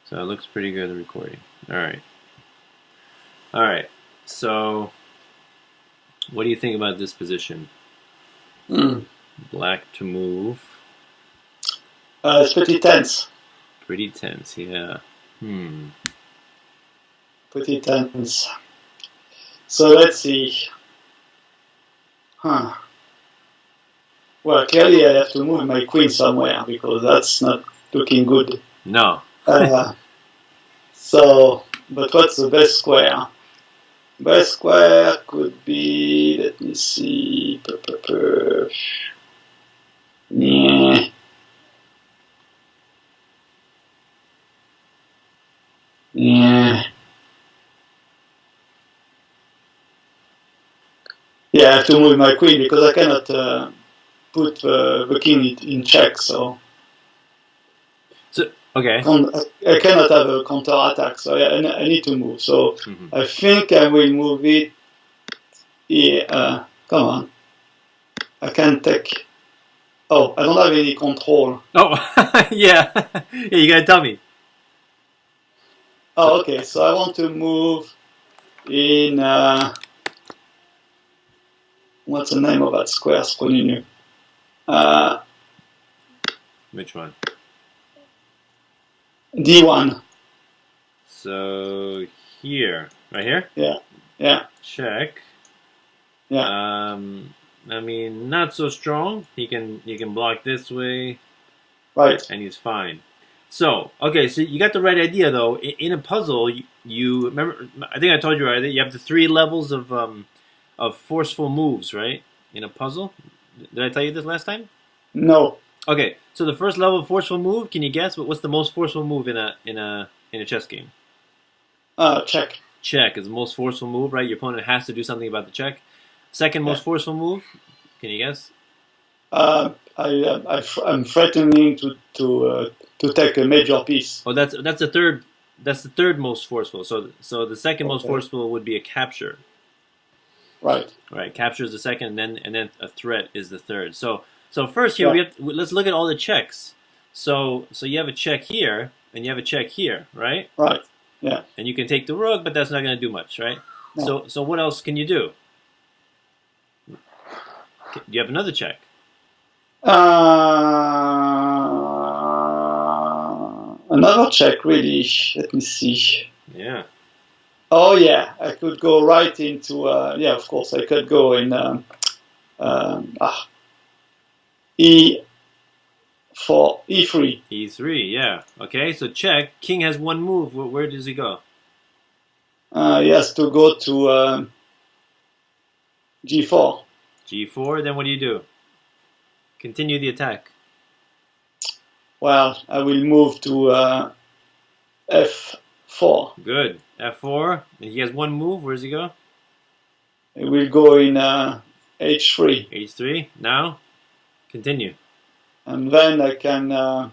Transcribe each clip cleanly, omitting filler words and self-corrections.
So it looks pretty good, the recording. All right. All right. So what do you think about this position? Mm. Black to move. It's pretty tense. Pretty tense, yeah. Pretty tense. So let's see. Huh. Well, clearly I have to move my queen somewhere because that's not looking good. No. But what's the best square? Best square could be, let me see. Yeah. Yeah. Yeah, I have to move my queen because I cannot put the king in check, so Okay. I cannot have a counter attack, so I need to move. So I think I will move it here. Come on. I can take. Oh, I don't have any control. Oh, yeah. Yeah, you gotta tell me. Oh, okay. So I want to move in. What's the name of that square? Scrolling. Which one? D1. So here. Right here? Yeah. Yeah. Check. Yeah. I mean, not so strong. He can block this way. Right. And he's fine. So, okay, so you got the right idea though. In a puzzle, you remember, I think I told you right, you have the 3 levels of forceful moves, right? In a puzzle. Did I tell you this last time? No. Okay, so the first level of forceful move, can you guess what's the most forceful move in a chess game? Check. Check is the most forceful move, right? Your opponent has to do something about the check. Second most forceful move, can you guess? I'm threatening to take a major piece. Oh, that's the third. That's the third most forceful. So the second most forceful would be a capture. Right. Right. Capture is the second, and then a threat is the third. So first here let's look at all the checks. So you have a check here, and you have a check here, right? Right. Yeah. And you can take the rook, but that's not going to do much, right? No. So what else can you do? You have another check. Another check, really. Let me see. Yeah. Oh, yeah. I could go right into, yeah, of course. I could go in E4, E3. E3, yeah. Okay, so check. King has one move. Where does he go? He has to go to G4. G4, then what do? Continue the attack. Well, I will move to F4. Good. F4. And he has one move. Where does he go? He will go in H3. H3. Now, continue. And then I can, then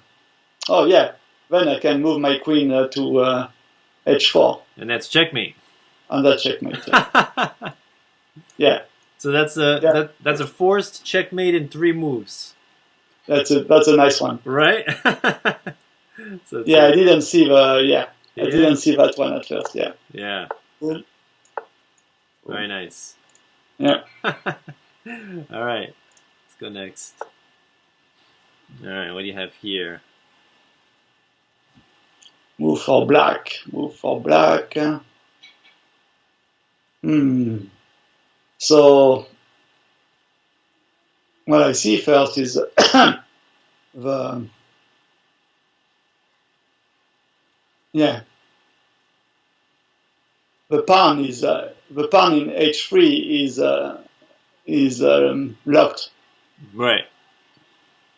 I can move my queen to H4. And that's checkmate. And that's checkmate. Yeah. Yeah. So that's a forced checkmate in 3 moves. That's a nice one. Right? So I didn't see I didn't see that one at first. Yeah. Yeah. Cool. Very nice. Yeah. All right. Let's go next. All right. What do you have here? Move for black. Move for black. So what I see first is the pawn is the pawn in H3 is locked. Right.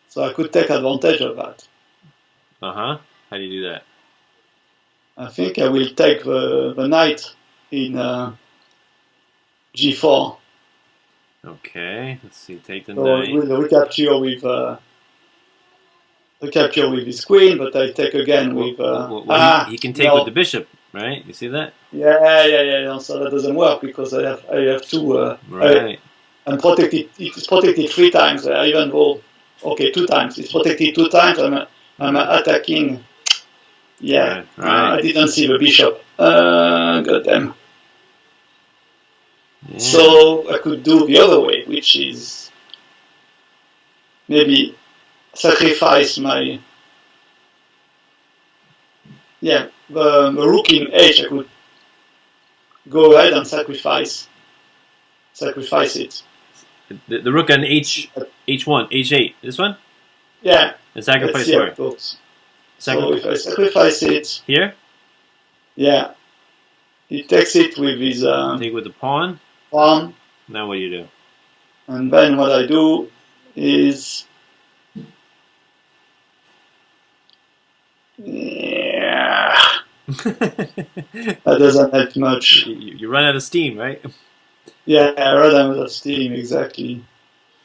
So I could take advantage of that. How do you do that? I think I will take the knight in G4. Okay, let's see. Take the knight. So we'll recapture with his queen, but I take again with. He can take with the bishop, right? You see that? Yeah. So that doesn't work because I have two. Right. I'm protected. It's protected 3 times. Even though, 2 times. It's protected 2 times. I'm attacking. Yeah, Right. I didn't see the bishop. Goddamn. Yeah. So I could do the other way, which is maybe sacrifice my the rook in h. I could go ahead and sacrifice it. The rook on h1, h8. This one? Yeah, And let's sacrifice see how where? it goes. So if I sacrifice it, Here? yeah, he takes it with his Take with the pawn. pawn, Now what do you do? and then what I do is yeah, that doesn't help much. You run out of steam, right? Yeah, rather than with steam, exactly.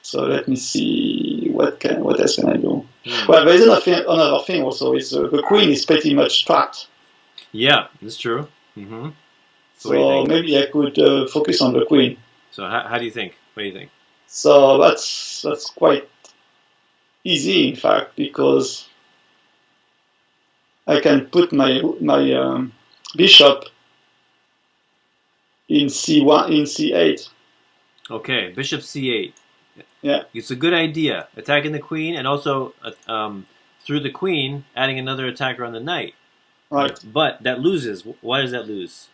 So let me see what else can I do. Well, there is another thing also is the queen is pretty much trapped. Yeah, that's true. Mm-hmm. So maybe I could focus on the queen. So how do you think? What do you think? So that's quite easy, in fact, because I can put my bishop in c1 in c8. Okay, bishop c8. Yeah, it's a good idea. Attacking the queen, and also through the queen, adding another attacker on the knight. right. But that loses. Why does that lose?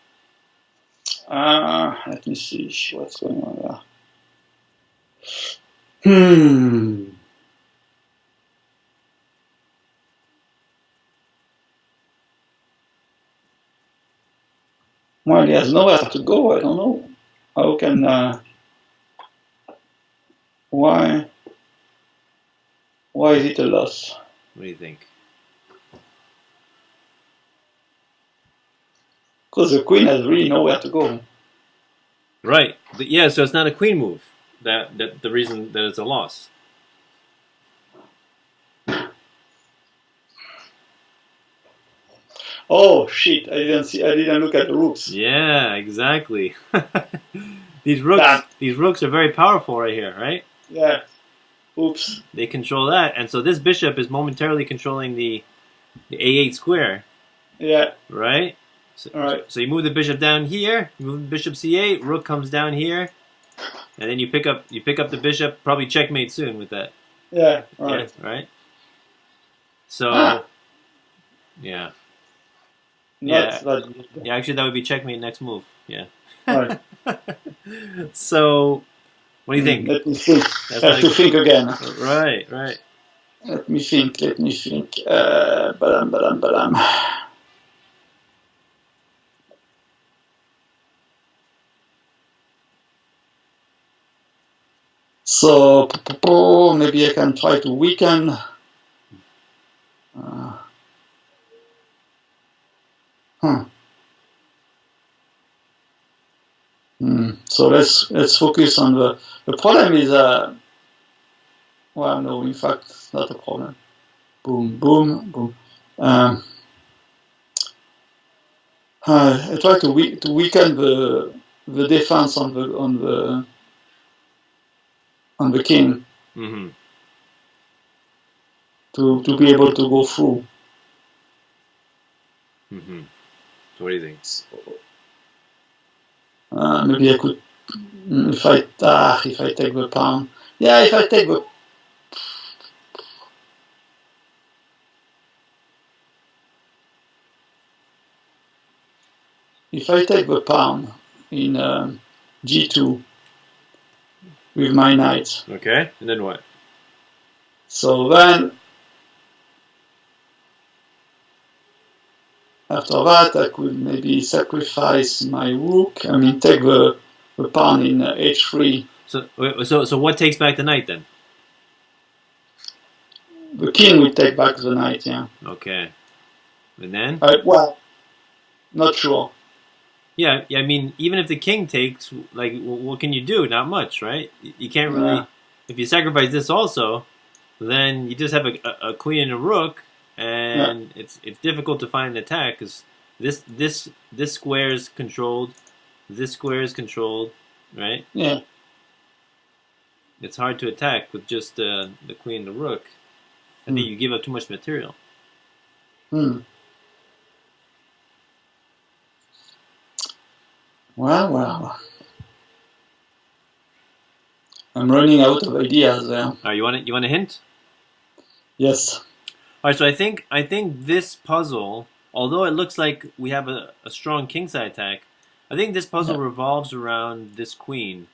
Let me see what's going on there. Well, he has nowhere to go. I don't know. How can why is it a loss? What do you think? Because the queen has really nowhere to go. Right. But yeah, so it's not a queen move. That the reason that it's a loss. Oh shit! I didn't look at the rooks. Yeah, exactly. These rooks are very powerful right here, right? Yeah. Oops. They control that, and so this bishop is momentarily controlling the a8 square. Yeah. Right. So, all right. So you move the bishop down here. You move the bishop c8. Rook comes down here, and then you pick up the bishop. Probably checkmate soon with that. Yeah. All right. Yeah, right. So. Yeah. Yeah, actually, that would be checkmate next move. Yeah. Right. So, what do you think? Let me think. I have to think again. Right. Let me think. Badam. So, maybe I can try to weaken. So let's focus on the problem is well, no, in fact, it's not a problem. Boom. I try to weaken the defense on the king. Mm-hmm. To be able to go through. Mm-hmm. So what do you think? Maybe I could, if I take the pawn. Yeah, if I take the. If I take the pawn in g2 with my knight. Okay, and then what? So then, after that, I could maybe sacrifice my rook. I mean, take the pawn in h3. So what takes back the knight then? The king will take back the knight. Yeah. Okay. And then? Well, not sure. Yeah. I mean, even if the king takes, like, what can you do? Not much, right? You can't really. Yeah. If you sacrifice this also, then you just have a queen and a rook, and it's difficult to find an attack because this square is controlled, this square is controlled, right? Yeah. It's hard to attack with just the queen and the rook. I think you give up too much material. Well. I'm running out of ideas there. You want a hint? Yes. All right. So I think this puzzle, although it looks like we have a strong kingside attack, I think this puzzle revolves around this queen.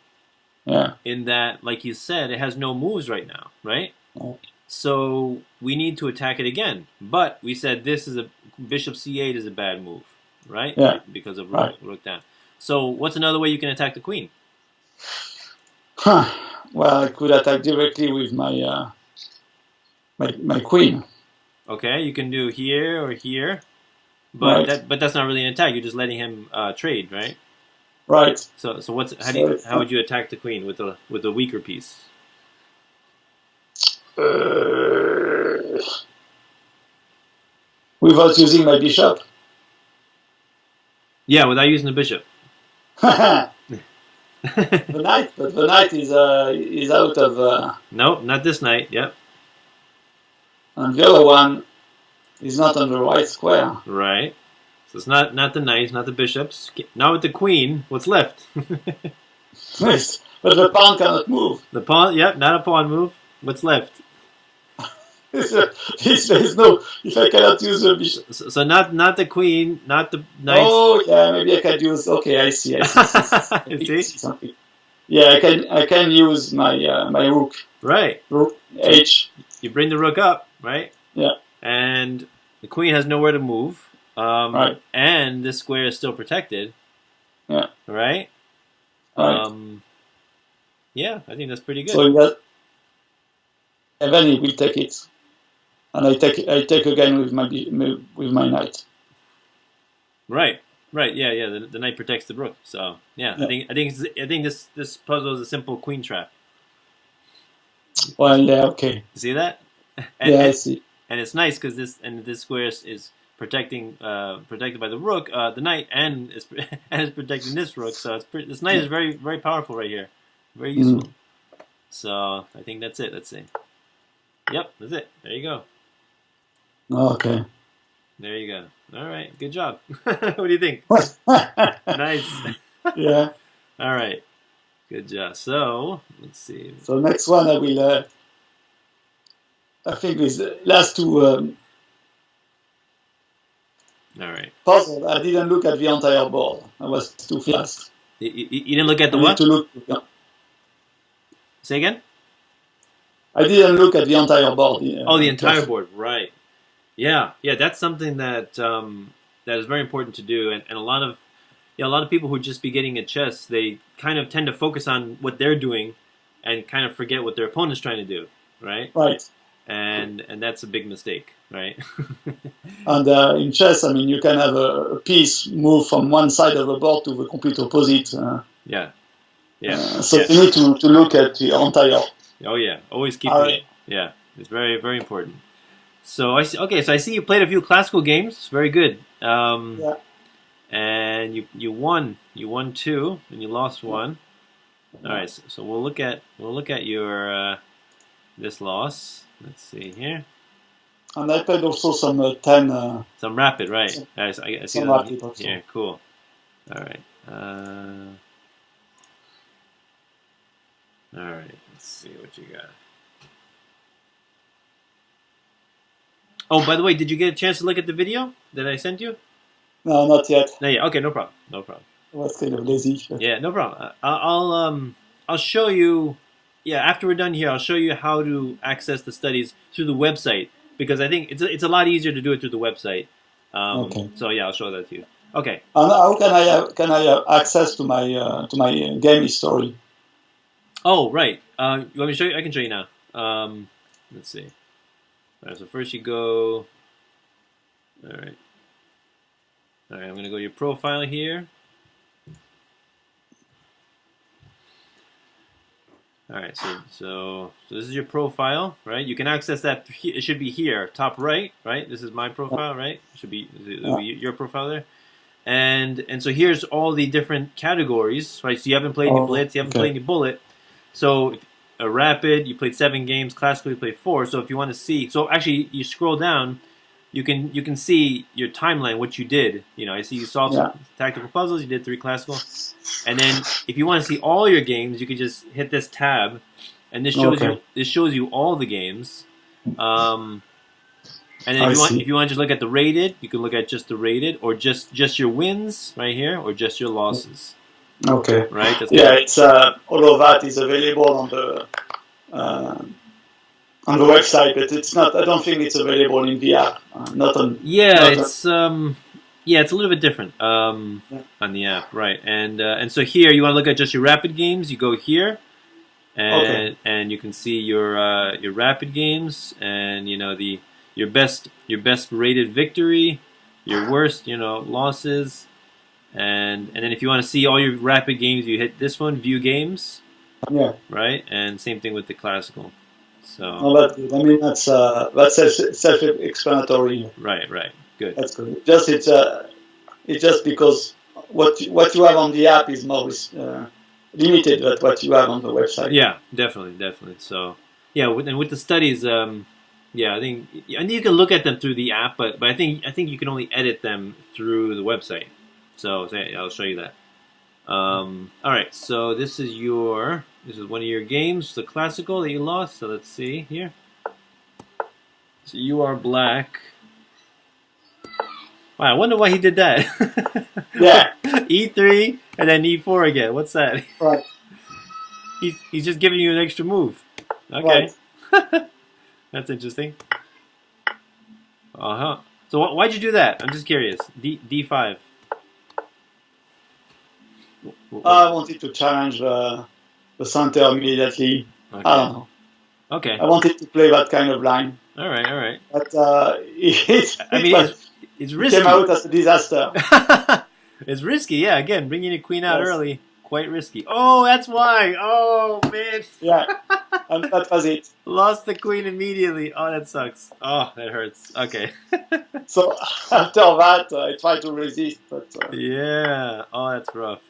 Yeah. In that, like you said, it has no moves right now, right? Yeah. So we need to attack it again. But we said this is a bishop c8 is a bad move, right? Yeah. Because of rook down. So what's another way you can attack the queen? Well, I could attack directly with my my queen. Okay, you can do here or here, but that's not really an attack. You're just letting him trade, right? Right. So how would you attack the queen with a weaker piece? Without using my bishop. Yeah, without using the bishop. the knight is out of. Nope, not this knight. Yep. And the other one is not on the right square. Right. So it's not the knights, not the bishops. Now with the queen, what's left? Yes, but the pawn cannot move. The pawn, yep, not a pawn move. What's left? There's no. If I cannot use the bishop. So not the queen, not the knights. Oh yeah, maybe I can use. Okay, I see. See? Something. Yeah, I can use my rook. Right. Rook H. You bring the rook up, right? Yeah. And the queen has nowhere to move. Right. And this square is still protected. Yeah. Right. Right. Yeah, I think that's pretty good. So and then he will take it, and I take again with my knight. Right. Yeah. The knight protects the rook. So yeah. I think this puzzle is a simple queen trap. Well, yeah, okay. See that? I see. And it's nice because this square is protected by the rook, the knight, and is protecting this rook. So this knight is very, very powerful right here, very useful. So I think that's it. Let's see. Yep, that's it. There you go. Okay. There you go. All right, good job. What do you think? Nice. Yeah. All right, good job. So let's see. So next one I will. I think these last two. All right. Puzzle. I didn't look at the entire board. I was too fast. You didn't look at the I what? need to look. Say again? I didn't look at the entire board. The entire board, right? Yeah. That's something that that is very important to do, and a lot of people who just beginning at chess, they kind of tend to focus on what they're doing, and kind of forget what their opponent's trying to do, right? Right. And that's a big mistake, right? And in chess, I mean, you can have a piece move from one side of the board to the complete opposite. Yeah. So you need to look at the entire. Oh yeah, always keep it. Yeah, it's very, very important. So I see. Okay, so I see you played a few classical games. Very good. Yeah. And you won 2 and you lost 1. All right. So we'll look at your this loss. Let's see here. And I played also some 10. Some rapid, right? I see some that rapid also. here. Cool. All right. All right. Let's see what you got. Oh, by the way, did you get a chance to look at the video that I sent you? No, not yet. No, yeah. Okay, no problem. I was kind of lazy. Yeah, no problem. I'll show you. Yeah, after we're done here, I'll show you how to access the studies through the website, because I think it's a lot easier to do it through the website. Okay. So yeah, I'll show that to you. Okay. And how can I have access to my game history? Oh, right. You want me to show you? I can show you now. Let's see. All right. So first you go. All right. All right. I'm gonna go to your profile here. All right, so this is your profile, right? You can access that. It should be here, top right, right? This is my profile, right? It should be your profile there, and so here's all the different categories, right? So you haven't played any blitz, you haven't played any bullet. So a rapid, you played 7 games. Classical, you played 4. So if you want to see, so actually you scroll down, you can see your timeline, what you did. You know, I see you solved Yeah. some tactical puzzles. You did 3 classical, and then if you want to see all your games, you can just hit this tab, and Okay. this shows you all the games. And then I if see. you want to just look at the rated, you can look at just the rated, or just your wins right here, or just your losses. Okay. Right? That's Yeah, kind of, it's all of that is available uh, on the website, but it's not. I don't think it's available in the app. Not on. yeah, Not on, it's yeah, it's a little bit different yeah. on the app, right? And so here you want to look at just your rapid games. You go here, Okay. and you can see your rapid games, and you know your best rated victory, your worst losses, and then if you want to see all your rapid games, you hit this one, view games, Yeah. right? And same thing with the classical. No, So that's good. I mean, that's self-explanatory. right, good. That's good. It's just because what you have on the app is more limited than what you have on the website. Yeah, definitely. So yeah, with the studies, yeah, I think you can look at them through the app, but I think you can only edit them through the website. So yeah, I'll show you that. All right, so this is one of your games, the classical that you lost. So let's see here. So you are black. Wow, I wonder why he did that. Yeah. E3 and then E4 again. What's that? Right. He's just giving you an extra move. Okay. Right. That's interesting. So why'd you do that? I'm just curious. D5. I wanted to challenge the center immediately. Okay. I don't know. Okay. I wanted to play that kind of line. All right. But It's it risky. came out as a disaster. It's risky, yeah. Again, bringing your queen out Yes. early, quite risky. Oh, that's why. Oh man. Yeah. And that was it. Lost the queen immediately. Oh, that sucks. Oh, that hurts. Okay. So after that, I tried to resist, but Yeah. Oh, that's rough.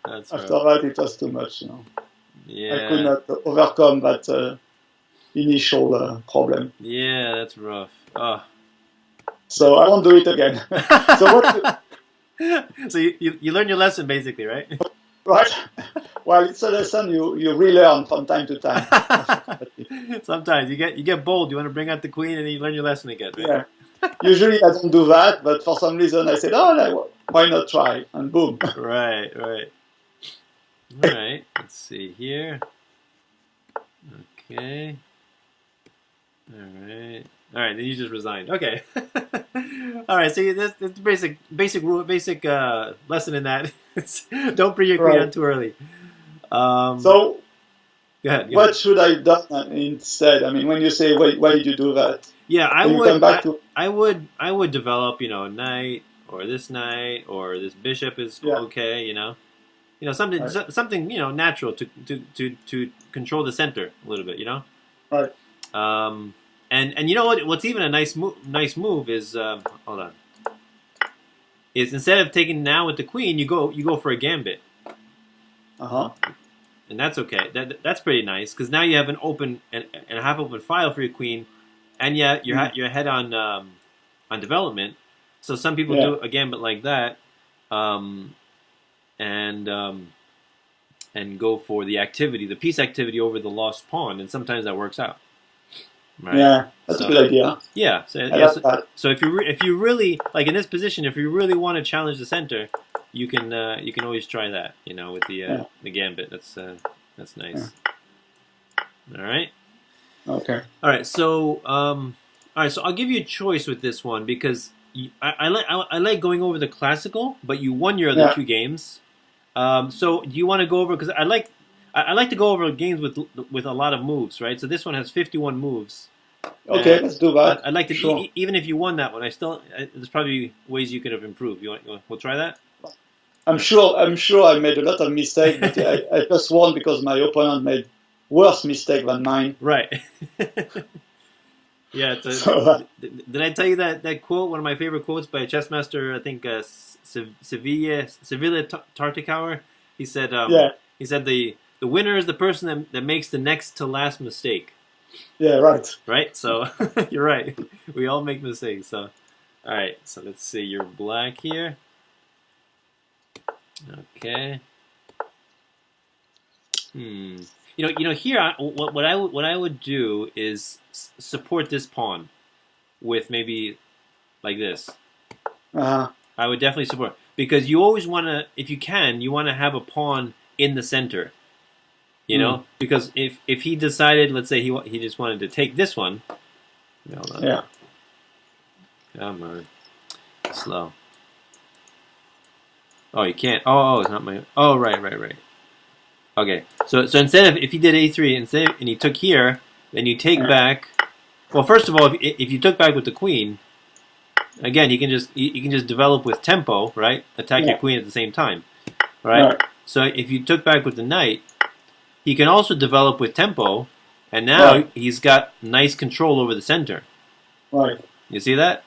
That's after rough. that, it was too much. Yeah. I could not overcome that initial problem. Yeah, that's rough. Oh. So I won't do it again. So what? So you learn your lesson basically, right? Right? Well, it's a lesson you relearn from time to time. Sometimes you get bold. You want to bring out the queen, and then you learn your lesson again. Right? Yeah. Usually I don't do that, but for some reason I said, oh, why not try? And boom. Right. All right. Let's see here. Okay. All right. Then you just resigned. Okay. All right. So that's basic rule, basic lesson in that. Don't bring your queen out too early. So go ahead. What should I have done instead? I mean, when you say why did you do that? Yeah, I Can you would. come back to I would develop, knight or this knight or this bishop is okay. Something natural to control the center a little bit. Right. And you know what? What's even a nice move is hold on. Is instead of taking now with the queen, you go for a gambit. And that's okay. That's pretty nice because now you have an open and a half open file for your queen, and yet you're ahead on development. So some people do a gambit like that, and go for the activity, the piece activity over the lost pawn, and sometimes that works out. Right? Yeah, that's a good idea. Yeah. So if you really like in this position, if you really want to challenge the center, you can always try that. With the gambit. That's nice. Yeah. All right. Okay. All right. So So I'll give you a choice with this one because I like going over the classical, but you won your other 2 games. So do you want to go over because I like to go over games with a lot of moves, right? So this one has 51 moves. Okay, let's do that. I'd like to, sure. Even if you won that one, there's probably ways you could have improved. We'll try that? I'm sure I made a lot of mistakes, but I just won because my opponent made worse mistake than mine. Right. Yeah. Did I tell you that quote? One of my favorite quotes by a chess master, I think Sevilla Tartakower. He said, the winner is the person that makes the next to last mistake. Yeah, right. Right? So, you're right. We all make mistakes. So, All right, so let's see. You're black here. Okay. Here, what I would do is support this pawn with maybe like this. I would definitely support, because you always want to, if you can, you want to have a pawn in the center. You know, because if he decided, let's say he just wanted to take this one. Hold on. Yeah. Come on. Slow. Oh, you can't. Oh, it's not my. Oh, right. Okay. So instead of, if he did a3 and he took here, then you take back. Well, first of all, if you took back with the queen, again, you can just develop with tempo, right? Attack your queen at the same time, right? So if you took back with the knight, he can also develop with tempo, and now he's got nice control over the center. Right. You see that?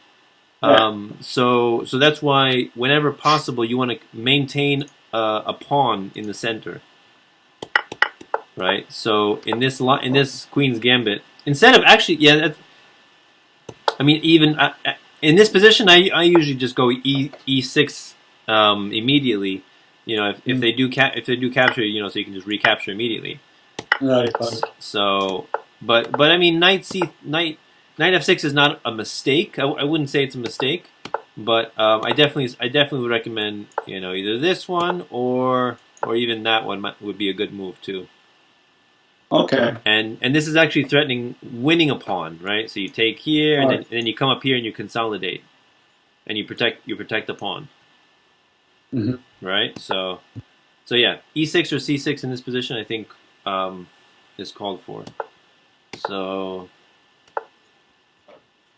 So that's why whenever possible you want to maintain a pawn in the center, right? So in this Queen's Gambit, instead of actually, even in this position, I usually just go e6 immediately. If they do capture, so you can just recapture immediately. Right. So, but I mean, knight f6 is not a mistake. I wouldn't say it's a mistake, but I definitely would recommend either this one or even that one would be a good move too. Okay. And this is actually threatening winning a pawn, right? So you take here, and then you come up here and you consolidate, and you protect the pawn. Right? So yeah, e6 or c6 in this position, I think, is called for. So,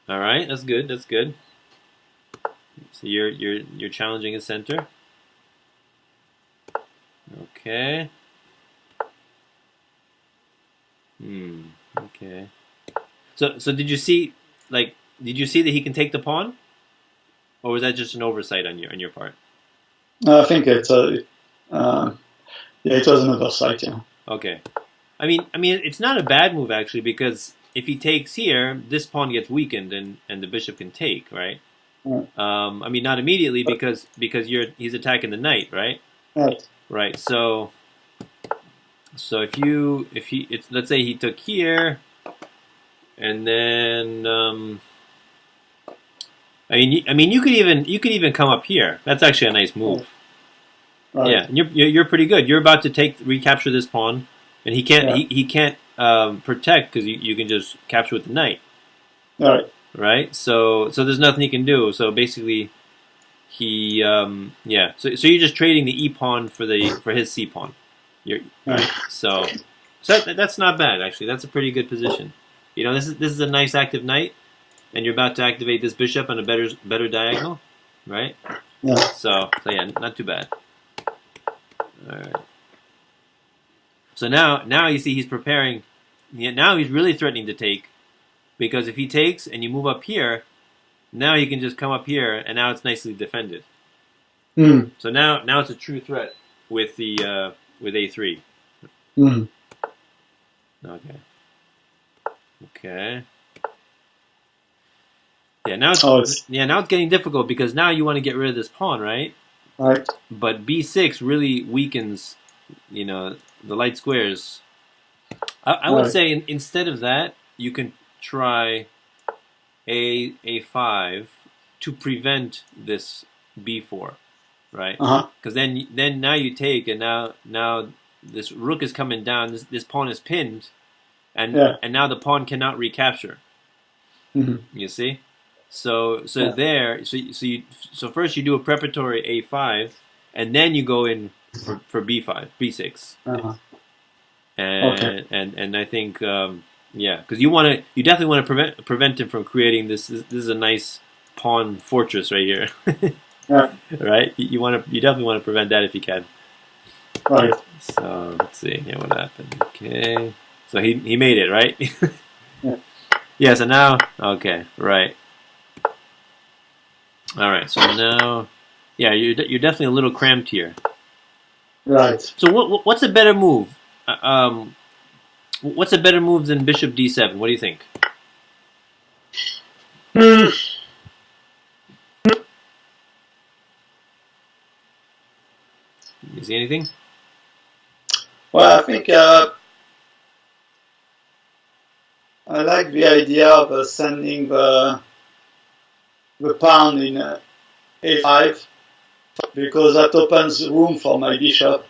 all right, that's good. So you're challenging a center. Okay. Okay. So did you see that he can take the pawn, or was that just an oversight on your part? I think it was an oversight. Yeah. Okay. I mean, it's not a bad move actually, because if he takes here, this pawn gets weakened and the bishop can take, right? Not immediately, because he's attacking the knight, right? Right. So let's say he took here, and then you could even come up here. That's actually a nice move. Right. Yeah, and you're pretty good. You're about to recapture this pawn, and he can't protect, because you can just capture with the knight. Right. So there's nothing he can do. So basically, he So you're just trading the e pawn for his c pawn. Right. So that's not bad actually. That's a pretty good position. This is a nice active knight, and you're about to activate this bishop on a better diagonal, right? Yeah. So yeah, not too bad. All right. So now you see he's preparing. Now he's really threatening to take, because if he takes and you move up here, now you can just come up here, and now it's nicely defended. So now it's a true threat with the with a3. Okay. Yeah, now it's getting difficult, because now you want to get rid of this pawn, right? Right. But b6 really weakens, the light squares. I would say instead of that, you can try a5 to prevent this b4, right? Because then now you take, and now this rook is coming down. This pawn is pinned, and now the pawn cannot recapture. You see? So first you do a preparatory a5, and then you go in for b5, b6. And I think because you definitely want to prevent him from creating this. This is a nice pawn fortress right here. Right? You definitely want to prevent that if you can. Right. So let's see here what happened. Okay. So he made it, right? Yeah. So now, okay, right. All right. So now, yeah, you're definitely a little cramped here. Right. So what's a better move? What's a better move than bishop d7? What do you think? You see anything? Well, I think I like the idea of sending the pawn in a5 because that opens room for my bishop.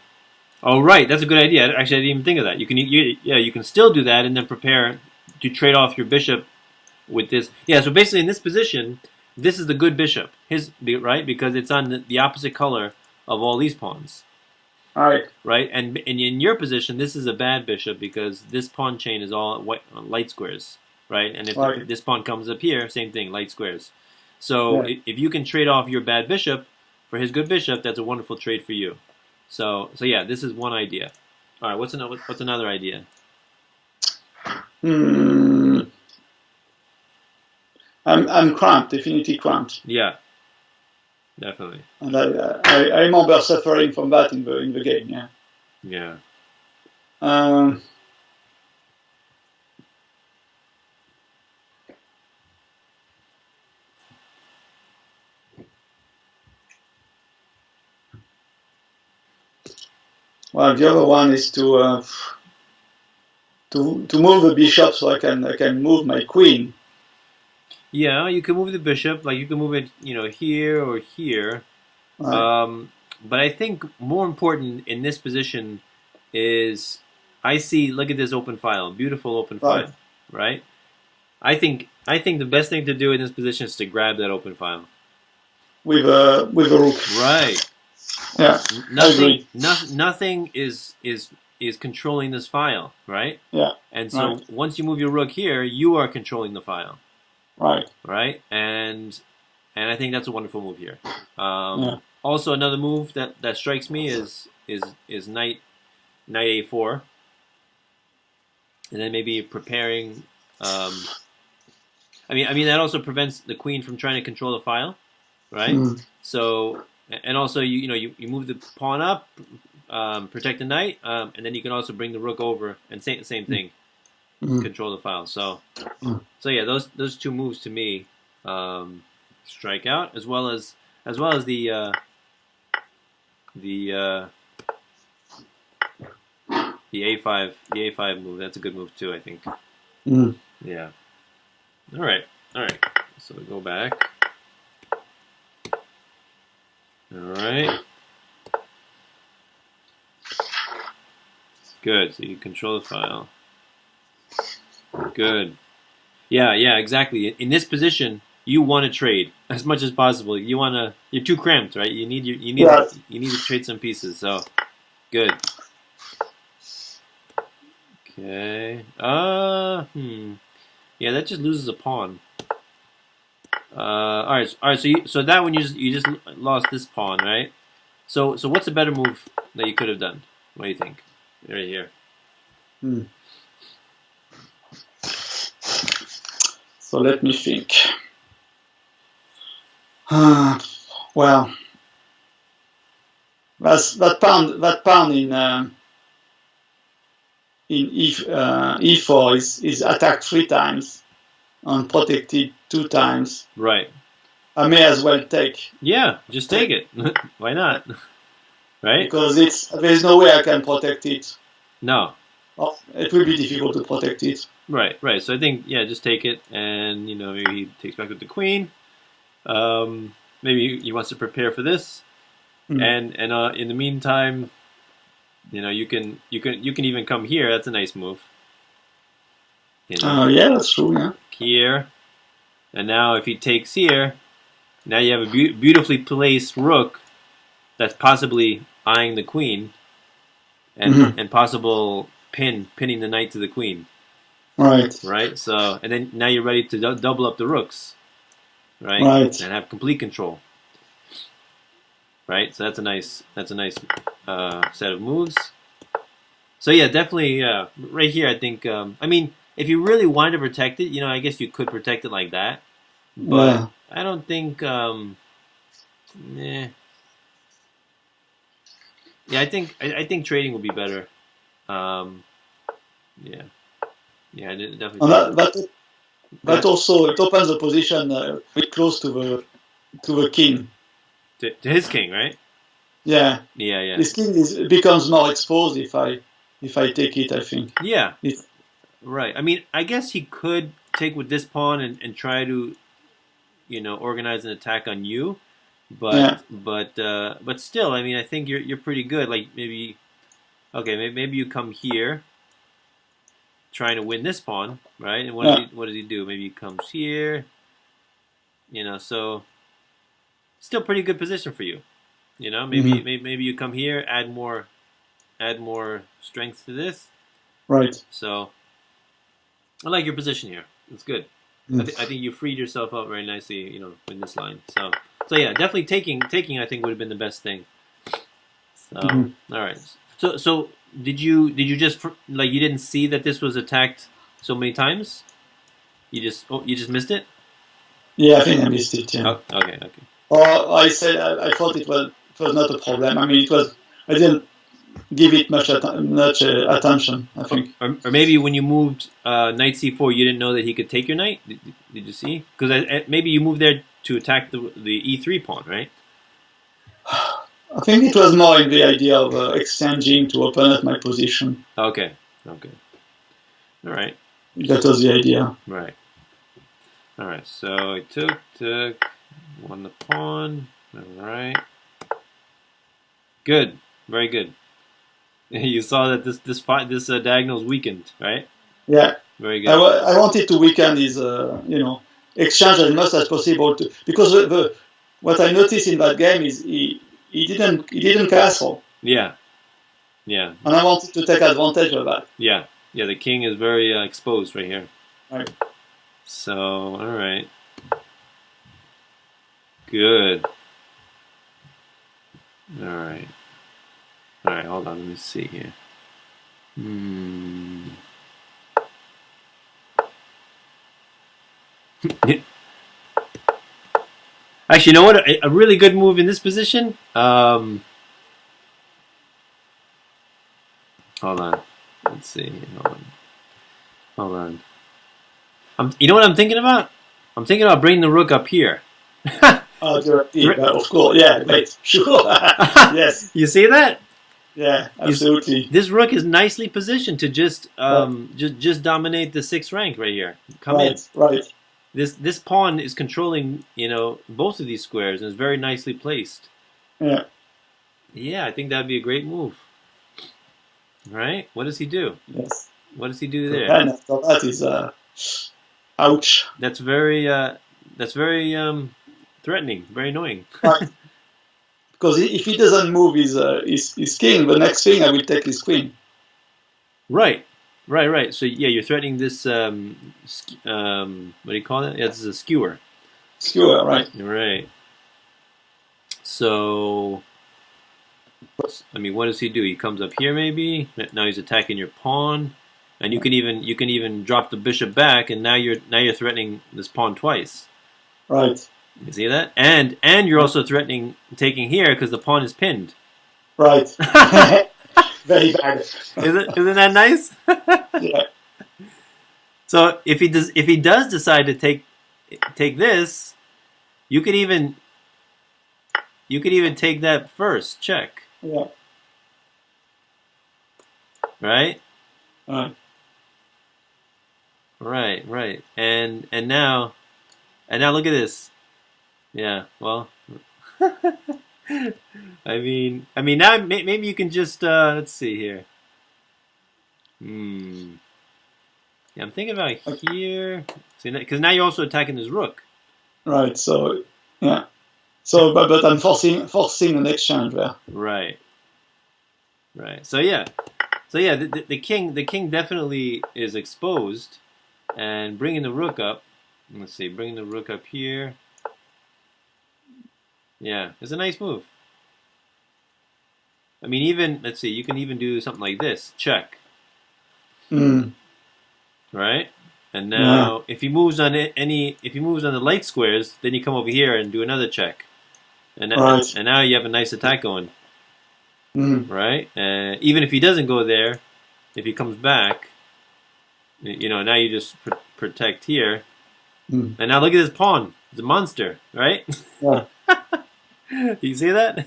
Oh, right. That's a good idea. Actually, I didn't even think of that. You can still do that and then prepare to trade off your bishop with this. Yeah. So basically, in this position, this is the good bishop. Right, because it's on the opposite color of all these pawns. Right. Right, and in your position, this is a bad bishop because this pawn chain is all light squares. Right, and if this pawn comes up here, same thing, light squares. So if you can trade off your bad bishop for his good bishop, that's a wonderful trade for you. So yeah, this is one idea. All right, what's another idea? I'm cramped, definitely cramped. Yeah, definitely. And I remember suffering from that in the game. Yeah. Yeah. Well, the other one is to move the bishop so I can move my queen. Yeah, you can move the bishop, like you can move it, here or here. Right. But I think more important in this position is look at this open file, beautiful open file, right? I think the best thing to do in this position is to grab that open file with a rook. Right. Yeah. Nothing is controlling this file, right? Yeah. And so once you move your rook here, you are controlling the file. Right. Right. And I think that's a wonderful move here. Also, another move that strikes me is knight a4, and then maybe preparing. I mean that also prevents the queen from trying to control the file, right? Mm. So, and also you move the pawn up, protect the knight, and then you can also bring the rook over and same thing, control the file. So yeah, those two moves to me strike out as well as the a5 move. That's a good move too, I think. Yeah. All right. So we go back. All right. Good. So you control the file. Good. Yeah, exactly. In this position, you want to trade as much as possible. You're too cramped, right? You need to trade some pieces. So, good. Okay. Yeah, that just loses a pawn. All right. So that one you just lost this pawn, right? So what's a better move that you could have done? What do you think? Right here. So let me think. Well, that pawn in e4 is attacked 3 times and protected 2 times. Right. I may as well take. Yeah, just take it. Why not? Right? Because there's no way I can protect it. No. It will be difficult to protect it. Right. So I think, just take it, and maybe he takes back with the queen. Maybe he wants to prepare for this, and in the meantime, you can even come here. That's a nice move. Yeah, that's true. Yeah. Here, and now if he takes here, now you have a beautifully placed rook that's possibly eyeing the queen, and possible pinning the knight to the queen. Right. So, and then now you're ready to double up the rooks. Right. And have complete control. Right. So that's a nice set of moves. So yeah, definitely right here. I think. I mean, if you really wanted to protect it, I guess you could protect it like that. But I don't think. Yeah, I think trading would be better. Yeah, definitely. But also it opens the position very close to the king. To his king, right? Yeah. Yeah, yeah. This king becomes more exposed if I take it, I think. Yeah. It, Right. I mean, I guess he could take with this pawn and try to, organize an attack on you. yeah. But still, I mean, I think you're pretty good. Like maybe, okay, maybe you come here, trying to win this pawn, right? And Yeah. what does he do? Maybe he comes here, so still pretty good position for you. Mhm. Maybe you come here, add more strength to this. Right. So I like your position here. It's good. I think you freed yourself up very nicely, in this line. So yeah, definitely taking. I think would have been the best thing. So all right. So did you just like you didn't see that this was attacked so many times? You just missed it. Yeah, I think I missed it. Yeah. Oh, okay. Or I said I thought it was not a problem. I mean, it was. I didn't give it much attention, I think. Or maybe when you moved knight c4, you didn't know that he could take your knight. Did you see? Because maybe you moved there to attack the e3 pawn, right? I think it was more in the idea of exchanging to open up my position. Okay. All right. That was the idea. Right. All right. So he took, won the pawn. All right. Good. Very good. You saw that this diagonal is weakened, right? Yeah. Very good. I wanted to weaken his, exchange as much as possible because what I noticed in that game is he didn't castle. Yeah. Yeah. And I wanted to take advantage of that. Yeah. Yeah. The king is very exposed right here. Right. So all right. Good. All right. All right. Hold on. Let me see here. Actually, you know what? A really good move in this position. Hold on. Let's see. Hold on. You know what I'm thinking about? I'm thinking about bringing the rook up here. Of course. Yeah. Right. Sure. Yes. You see that? Yeah. Absolutely. This rook is nicely positioned to just dominate the 6th rank right here. Come in. Right. This pawn is controlling, both of these squares and is very nicely placed. Yeah. Yeah, I think that'd be a great move. Right? What does he do? Yes. What does he do there? And after that is ouch. That's very threatening, very annoying. Right. Because if he doesn't move his king, the next thing I will take his queen. Right. So yeah, you're threatening this. What do you call it? Yeah, this is a skewer. Skewer, right? Right. So, I mean, what does he do? He comes up here, maybe. Now he's attacking your pawn, and you can even drop the bishop back, and now you're threatening this pawn twice. Right. You see that? And you're also threatening taking here because the pawn is pinned. Right. Very bad. Isn't that nice? Yeah. So if he does decide to take this, you could even take that first. Check. Yeah. Right. Right. Right. And now look at this. Yeah. Well. I mean now maybe you can just let's see here. Yeah, I'm thinking about here. See, because now you're also attacking his rook. Right. So yeah. So but I'm forcing an exchange there. Right. So yeah. The king definitely is exposed, and bringing the rook up. Let's see, bringing the rook up here. Yeah, it's a nice move. I mean, even let's see, you can even do something like this, check. Right, and now if he moves on the light squares, then you come over here and do another check, and now you have a nice attack going. Right, even if he doesn't go there, if he comes back, now you just protect here, and now look at this pawn, it's a monster, right? Yeah. You see that?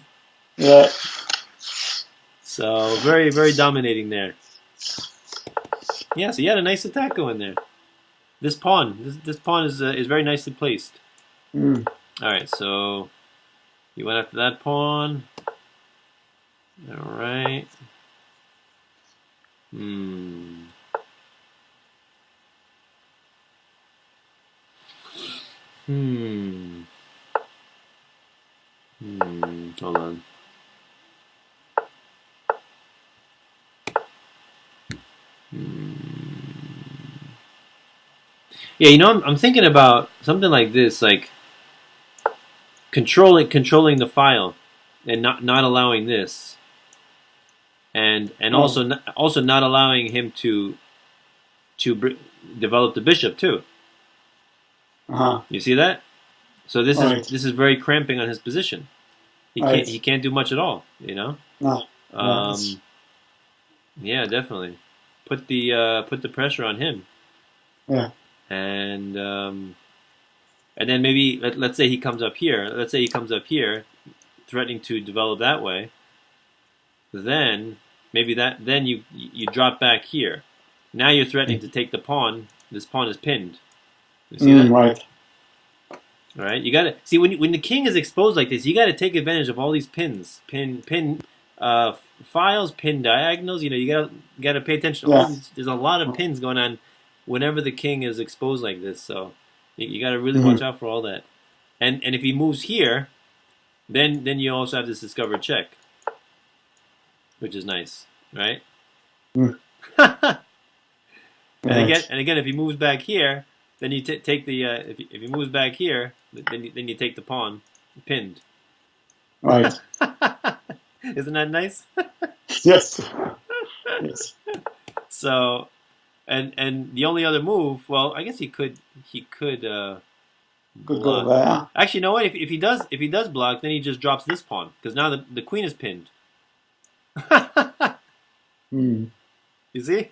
Yeah. So very, very dominating there. Yeah, so you had a nice attack going there. This pawn is very nicely placed. Mm. All right, so you went after that pawn. All right. Hmm. Hmm. Hold on. Yeah, I'm thinking about something like this, like controlling the file, and not allowing this, and Oh. also not allowing him to develop the bishop too. Uh-huh. You see that? So this is Right. this is very cramping on his position. Right. He can't do much at all. No. No. Yeah, definitely. Put the pressure on him, Yeah. and then maybe let's say he comes up here. Let's say he comes up here, threatening to develop that way. Then maybe then you drop back here. Now you're threatening to take the pawn. This pawn is pinned. You see that? Right. All right. You got to see when the king is exposed like this. You got to take advantage of all these pin files, pin diagonals. You got to pay attention to all Yeah. these. There's a lot of pins going on whenever the king is exposed like this. So you got to really watch out for all that. And if he moves here, then you also have this discovered check, which is nice, right? Mm. And again, if he moves back here, then you take the if he moves back here, then you take the pawn pinned. Right. Isn't that nice? Yes. Yes. So, and the only other move, well, I guess he could Could go block. there. Actually, you know what? If he does block, then he just drops this pawn because now the queen is pinned. Mm. You see?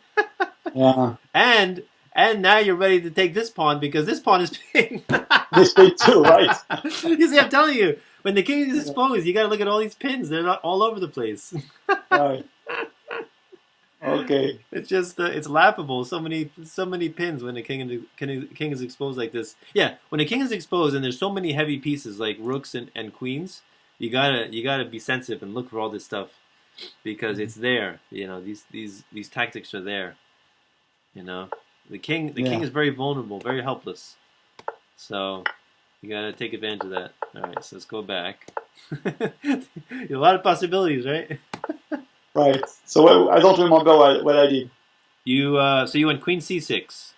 Yeah. And now you're ready to take this pawn because this pawn is pinned. This big too, right? You see, I'm telling you, when the king is exposed, you got to look at all these pins. They're not all over the place. Right. Okay. It's just it's laughable. So many pins when the king is exposed like this. Yeah, when the king is exposed and there's so many heavy pieces like rooks and queens, you gotta be sensitive and look for all this stuff because it's there. These tactics are there. The king is very vulnerable, very helpless. So you gotta take advantage of that. All right, so let's go back. A lot of possibilities, right? Right. So I don't remember what I did. So you went queen c6.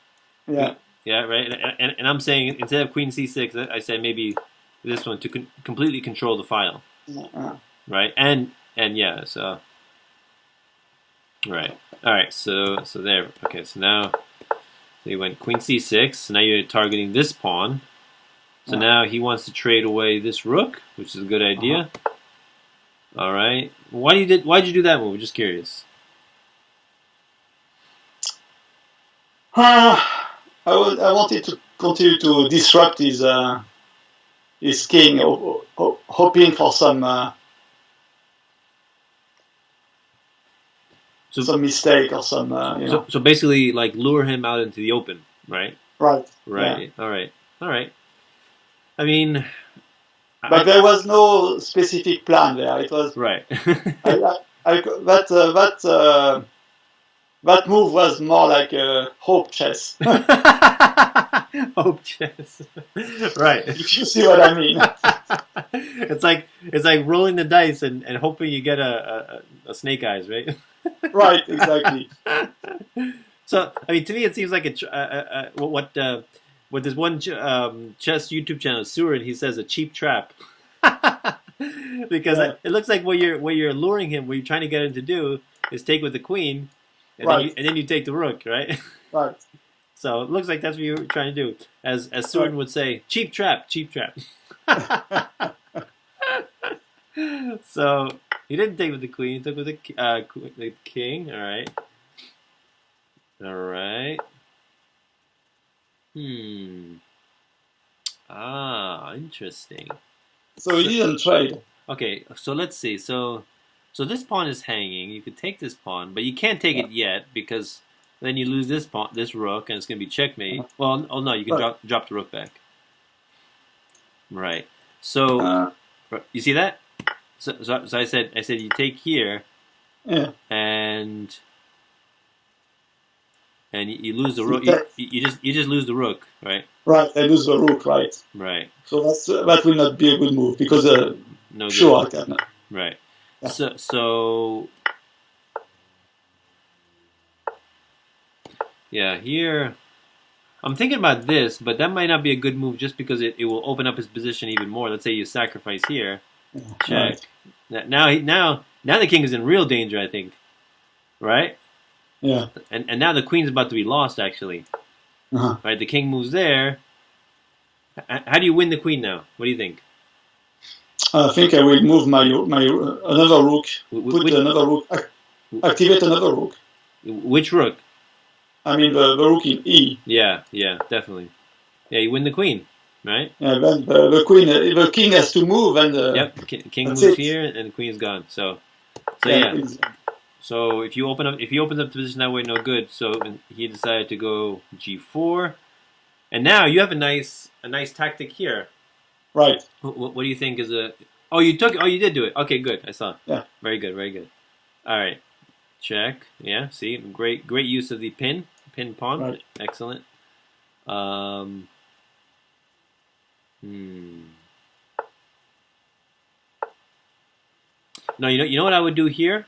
Yeah. Yeah, right. And I'm saying instead of queen c6, I said maybe this one to completely control the file. Right. And yeah. So right. All right. So there. Okay. So now you went queen c6. So now you're targeting this pawn. So now he wants to trade away this rook, which is a good idea. All right. Why'd you do that move? Just curious. I wanted to continue to disrupt his king, hoping for some mistake or some. So basically, like lure him out into the open, right? Right. Right. Yeah. All right. I mean, but there was no specific plan there. It was right. That move was more like a hope chess. Hope chess. Right. If you see what I mean. It's like rolling the dice and hoping you get a snake eyes, right? Right, exactly. So, I mean, to me, it seems like what this one chess YouTube channel, Surin, he says a cheap trap. Because it looks like what you're luring him, what you're trying to get him to do is take with the queen, and then you take the rook, right? Right. So it looks like that's what you're trying to do. As Surin would say, cheap trap, cheap trap. So he didn't take with the queen, he took with the king. All right. All right. Interesting. So he didn't trade. Okay, so let's see. So this pawn is hanging. You could take this pawn, but you can't take it yet because then you lose this pawn, this rook, and it's going to be checkmate. Well, oh no, you can drop the rook back. Right. So you see that? So I said you take here, Yeah. and you lose the rook. You just lose the rook, right? Right, I lose the rook, right? Right. So that will not be a good move because no sure good. I can. Right. Yeah. So yeah, here I'm thinking about this, but that might not be a good move just because it will open up his position even more. Let's say you sacrifice here, check. Right. Now the king is in real danger, I think. Right? Yeah. And now the queen's about to be lost, actually. Right? The king moves there. How do you win the queen now? What do you think? I think I will move my another rook. Put another rook. Activate another rook. Which rook? I mean the rook in E. Yeah, definitely. Yeah, you win the queen, right? Yeah, then the queen, the king has to move, and yep, king moves here, and the queen is gone. So yeah. So if he opens up the position that way, no good. So he decided to go G4, and now you have a nice tactic here. Right. What do you think is a? Oh, you took. Oh, you did do it. Okay, good. I saw. Yeah. Very good. All right. Check. Yeah. See, great use of the pin pawn. Right. Excellent. No, you know what I would do here?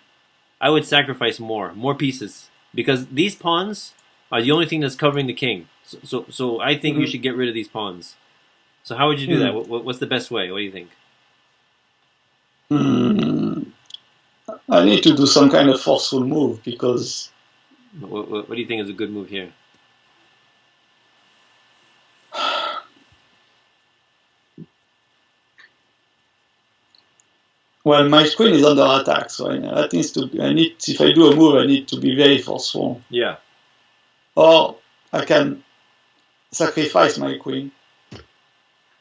I would sacrifice more pieces because these pawns are the only thing that's covering the king. So I think you should get rid of these pawns. So how would you do that? What's the best way? What do you think? I need to do some kind of forceful move because. What do you think is a good move here? Well, my queen is under attack, so if I do a move, I need to be very forceful. Yeah. Or I can sacrifice my queen,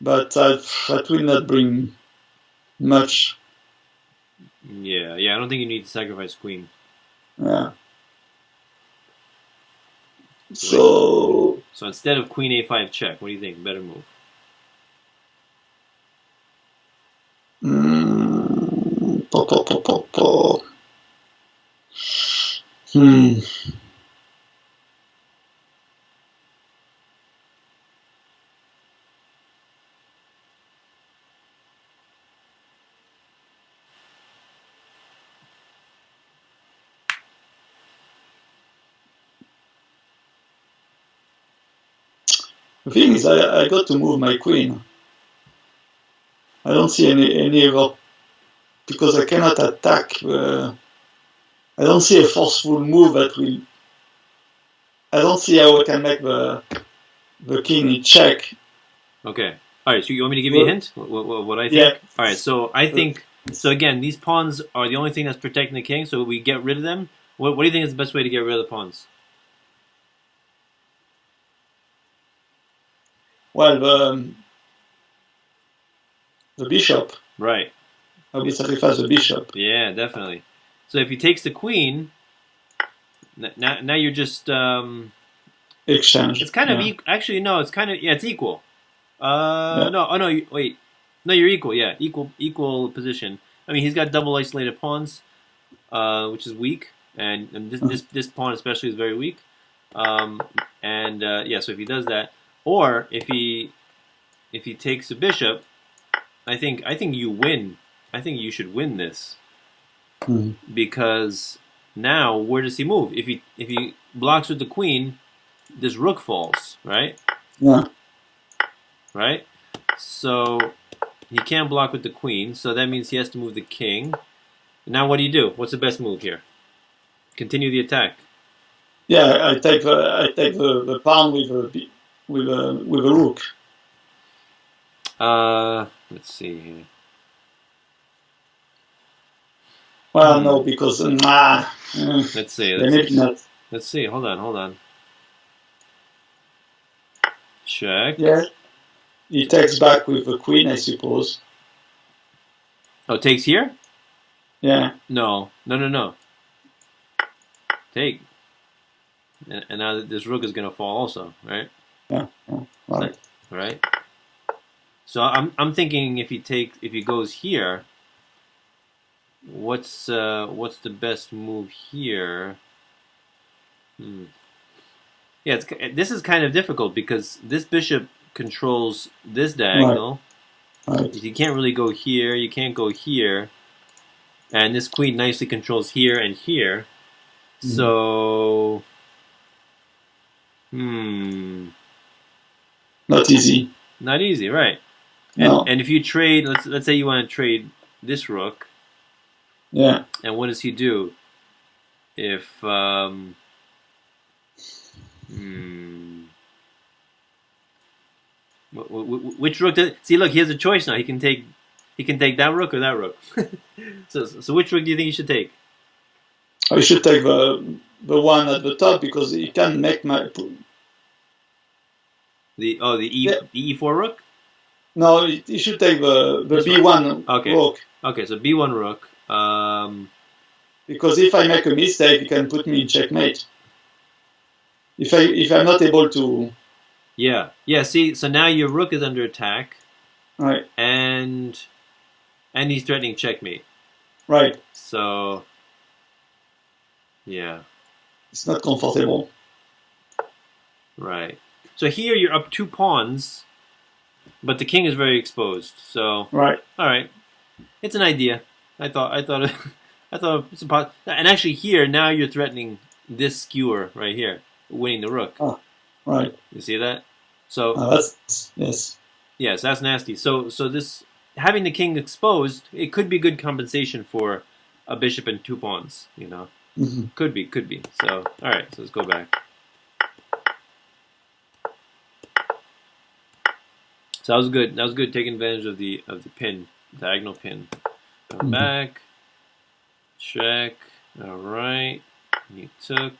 but that will not bring much. Yeah. I don't think you need to sacrifice queen. Yeah. So instead of queen a5 check, what do you think? Better move. The thing is, I got to move my queen. I don't see any other, because I cannot attack. I don't see a forceful move that will. I don't see how I can make the king in check. Okay. All right. So you want me to give you a hint? What I think? Yeah. All right. So I think. So again, these pawns are the only thing that's protecting the king. So we get rid of them. What do you think is the best way to get rid of the pawns? Well, the bishop. Right. I will sacrifice the bishop. Yeah, definitely. So if he takes the queen, now you're just exchange. It's kind of actually no. It's kind of it's equal. No. Oh no. Wait. No, you're equal. Yeah, equal position. I mean, he's got double isolated pawns, which is weak, and this pawn especially is very weak. So if he does that. Or if he takes a bishop, I think you win. I think you should win this because now where does he move? If he blocks with the queen, this rook falls, right? Yeah. Right. So he can't block with the queen. So that means he has to move the king. Now what do? What's the best move here? Continue the attack. Yeah, I take the pawn with a rook. Let's see here. Well, no, because let's see. Let's see. Hold on. Check. Yeah. He takes back with the queen, I suppose. Oh, takes here? Yeah. No. Take. And now this rook is gonna fall also, right? Yeah. Right. Right. So I'm thinking if he goes here, what's the best move here? Yeah, this is kind of difficult because this bishop controls this diagonal. Right. You can't really go here. You can't go here, and this queen nicely controls here and here. So, not easy. Not easy, right? No. And if you trade, let's say you want to trade this rook. Yeah. And what does he do? If which rook does? See, look, he has a choice now. He can take that rook or that rook. so which rook do you think he should take? I should take the one at the top because he can make my the e4 rook. No, he should take the b1 rook. Okay, so b1 rook. Because if I make a mistake, he can put me in checkmate. If I'm not able to. Yeah. See, so now your rook is under attack. Right. And he's threatening checkmate. Right. So. Yeah. It's not comfortable. Right. So here you're up 2 pawns, but the king is very exposed. So. Right. All right. It's an idea. I thought it's a pot. And actually here now you're threatening this skewer right here, winning the rook. Oh, right. You see that? So yes. Yes, that's nasty. So this having the king exposed, it could be good compensation for a bishop and 2 pawns. You know, could be. So all right, so let's go back. So that was good. That was good. Taking advantage of the pin, diagonal pin. Come back. Check. All right. You took.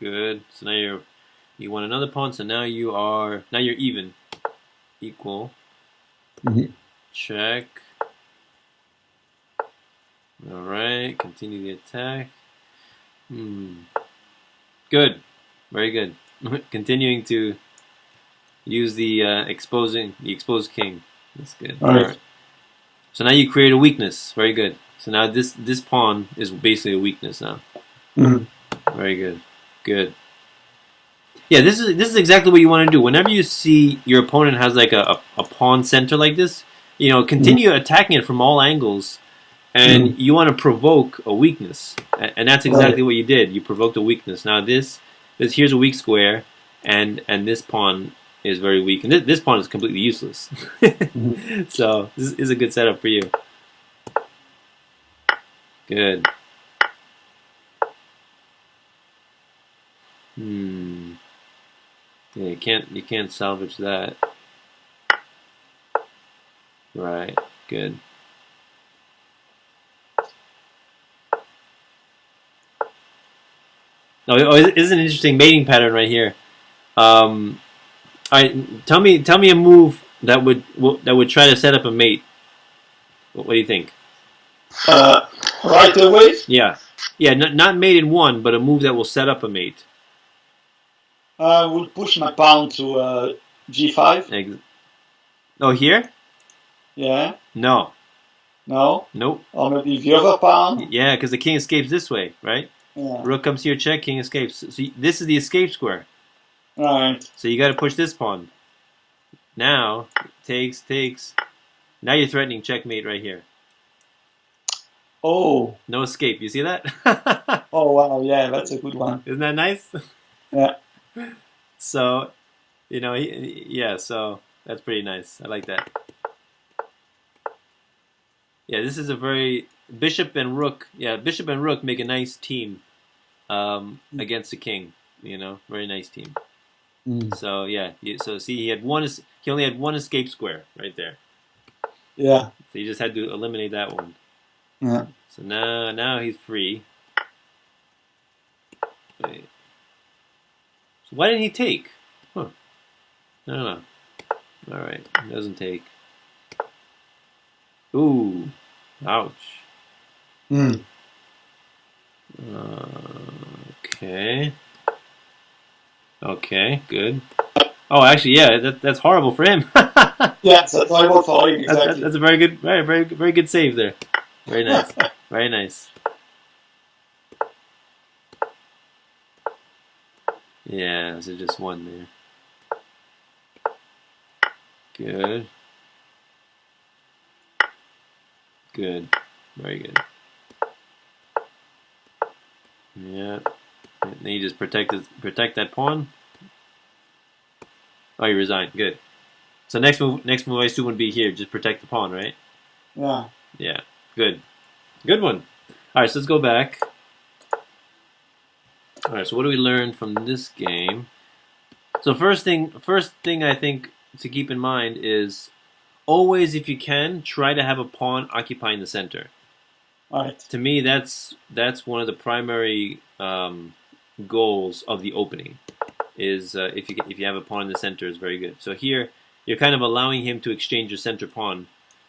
Good. So now you want another pawn. So now you're even, equal. Check. All right. Continue the attack. Good. Very good. Continuing to use the exposed king. That's good. All right. So now you create a weakness. Very good. So now this pawn is basically a weakness now. Very good. Good. Yeah, this is exactly what you want to do. Whenever you see your opponent has like a pawn center like this, continue attacking it from all angles, and you want to provoke a weakness, and that's exactly what you did. You provoked a weakness. Now here's a weak square, and this pawn is very weak, and this pawn is completely useless. So this is a good setup for you. Good. Yeah, you can't salvage that. Right. Good. Oh, this is an interesting mating pattern right here. All right, tell me a move that would try to set up a mate. What do you think? Right away? Yeah. Not mate in one, but a move that will set up a mate. I will push my pawn to g5. Oh, here? Yeah. No. No? Nope. Or maybe the other pawn? Yeah, because the king escapes this way, right? Yeah. Rook comes here, check, king escapes. So this is the escape square. Right. So you got to push this pawn. Now, takes. Now you're threatening checkmate right here. Oh. No escape. You see that? Oh, wow. Yeah, that's a good one. Isn't that nice? Yeah. So, so that's pretty nice. I like that. Yeah, this is a very bishop and rook. Yeah, bishop and rook make a nice team against the king. Very nice team. So yeah, so see, he only had one escape square right there. Yeah. So you just had to eliminate that one. Yeah. So now he's free. Wait. So why didn't he take? Huh. I don't know. All right, he doesn't take. Ooh. Ouch. Mm. Okay. Okay, good. Oh, actually, yeah, that's horrible for him. Yeah, that's what I vote for him, exactly. That's a very good, very good save there. Very nice. Very nice. Yeah, so just one there. Good. Good. Very good. Yeah. And then you just protect that pawn. Oh, you resign. Good. So next move I assume would be here. Just protect the pawn, right? Yeah. Yeah. Good. Good one. All right, so let's go back. All right, so what do we learn from this game? So first thing I think to keep in mind is always, if you can, try to have a pawn occupying the center. Right. To me, that's one of the primary goals of the opening. Is if you have a pawn in the center is very good. So here you're kind of allowing him to exchange your center pawn,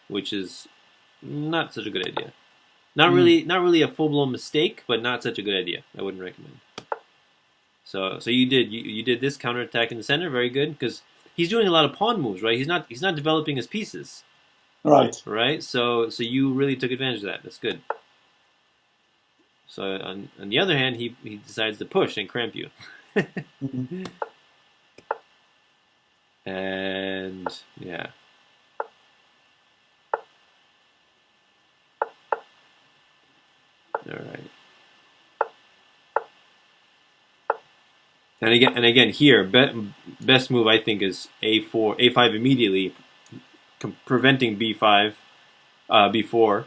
which is not such a good idea. Not really a full blown mistake, but not such a good idea. I wouldn't recommend. So you did this counterattack in the center, very good, because he's doing a lot of pawn moves, right? He's not developing his pieces, Right. right? So you really took advantage of that. That's good. So on the other hand, he decides to push and cramp you. Mm-hmm. And yeah. All right. And again here, best move I think is a4, a5 immediately, preventing b5, b4,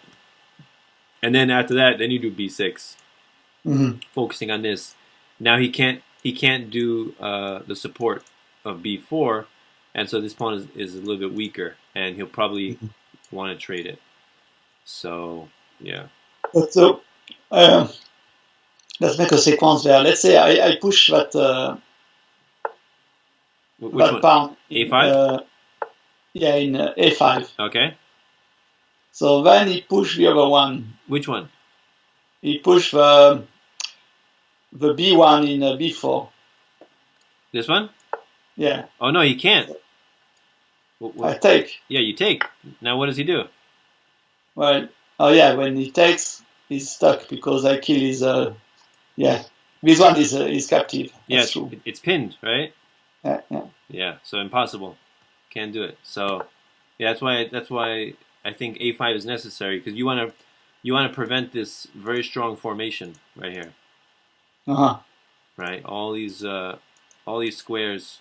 and then after that, then you do b6, Mm-hmm. focusing on this. Now he can't do the support of b4, and so this pawn is a little bit weaker, and he'll probably want to trade it. So yeah. But so let's make a sequence there. Let's say I push Which one? pawn. A5. Yeah, in a5. Okay. So then he pushed the other one. Which one? He pushed the b1 in b4. This one? Yeah. Oh no, he can't. I take. Yeah, you take. Now what does he do? Well, oh yeah, when he takes, he's stuck because I kill his. Yeah, this one is captive. That's true. It's pinned, right? Yeah, yeah. Yeah, so impossible. Can't do it. So yeah, that's why I think a5 is necessary, because you want to prevent this very strong formation right here. Uh-huh. Right, all these squares,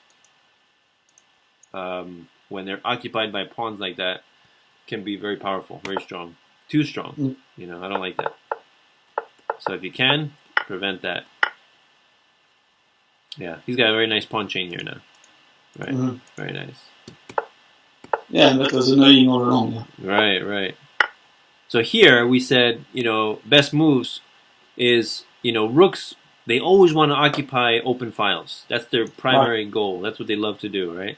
when they're occupied by pawns like that, can be very powerful, very strong, too strong. Mm. You know, I don't like that. So if you can prevent that, yeah, he's got a very nice pawn chain here now. Right, Mm-hmm. very nice. Yeah, that was annoying all along. Yeah. Right, right. So here we said, best moves is, rooks, they always want to occupy open files. That's their primary goal. That's what they love to do, right?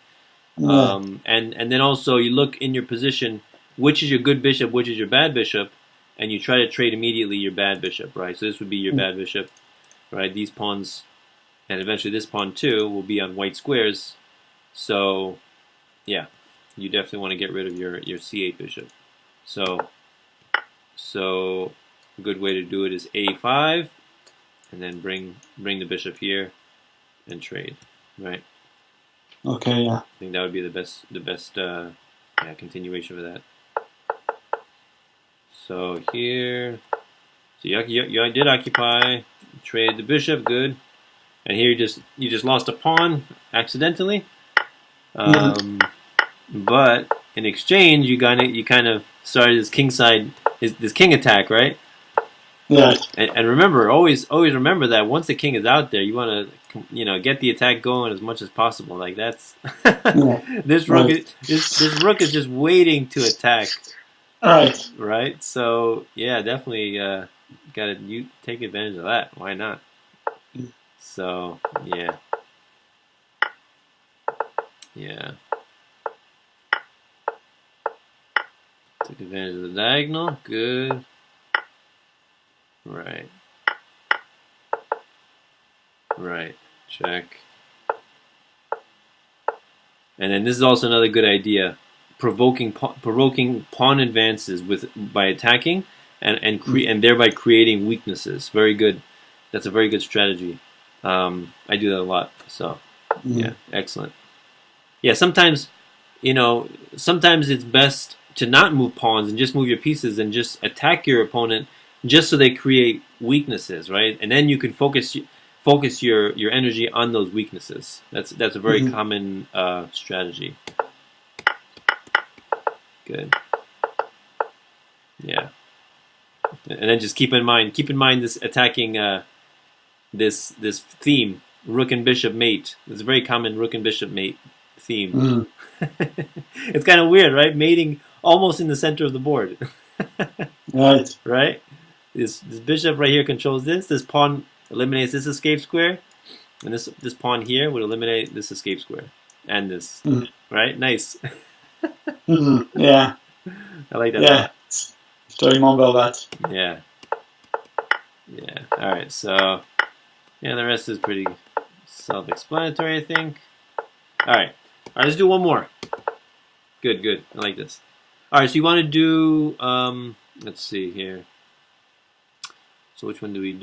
Yeah. And then also you look in your position, which is your good bishop, which is your bad bishop, and you try to trade immediately your bad bishop, right? So this would be your bad bishop, right? These pawns, and eventually this pawn too, will be on white squares. So, yeah, you definitely want to get rid of your c8 bishop. So a good way to do it is a5, and then bring the bishop here and trade, right? Okay, yeah. I think that would be the best continuation of that. So here, so you did occupy, traded the bishop, good, and here you just lost a pawn accidentally, but in exchange you kind of started this kingside, this king attack, right? Yeah. And remember, always remember that once the king is out there, you want to get the attack going as much as possible. Like that's this rook this rook is just waiting to attack. Right. Right. So yeah, definitely gotta take advantage of that. Why not? So yeah. Took advantage of the diagonal. Good. Right. Right. Check. And then this is also another good idea: provoking pawn advances by attacking and thereby creating weaknesses. Very good. That's a very good strategy. I do that a lot. So yeah, excellent. Yeah, sometimes sometimes it's best to not move pawns and just move your pieces and just attack your opponent just so they create weaknesses, right? And then you can focus your energy on those weaknesses. That's a very common strategy. Good. Yeah. And then just keep in mind this attacking this theme, rook and bishop mate. It's a very common rook and bishop mate theme. It's kind of weird, right? Mating almost in the center of the board. Right. Right? This bishop right here controls this. This pawn eliminates this escape square. And this pawn here would eliminate this escape square. And this. Right? Nice. Yeah. I like that. Yeah. To remember that. Yeah. Yeah. Alright, so yeah, the rest is pretty self-explanatory, I think. Alright, let's do one more. Good. I like this. Alright, so you want to do, let's see here. So which one do? We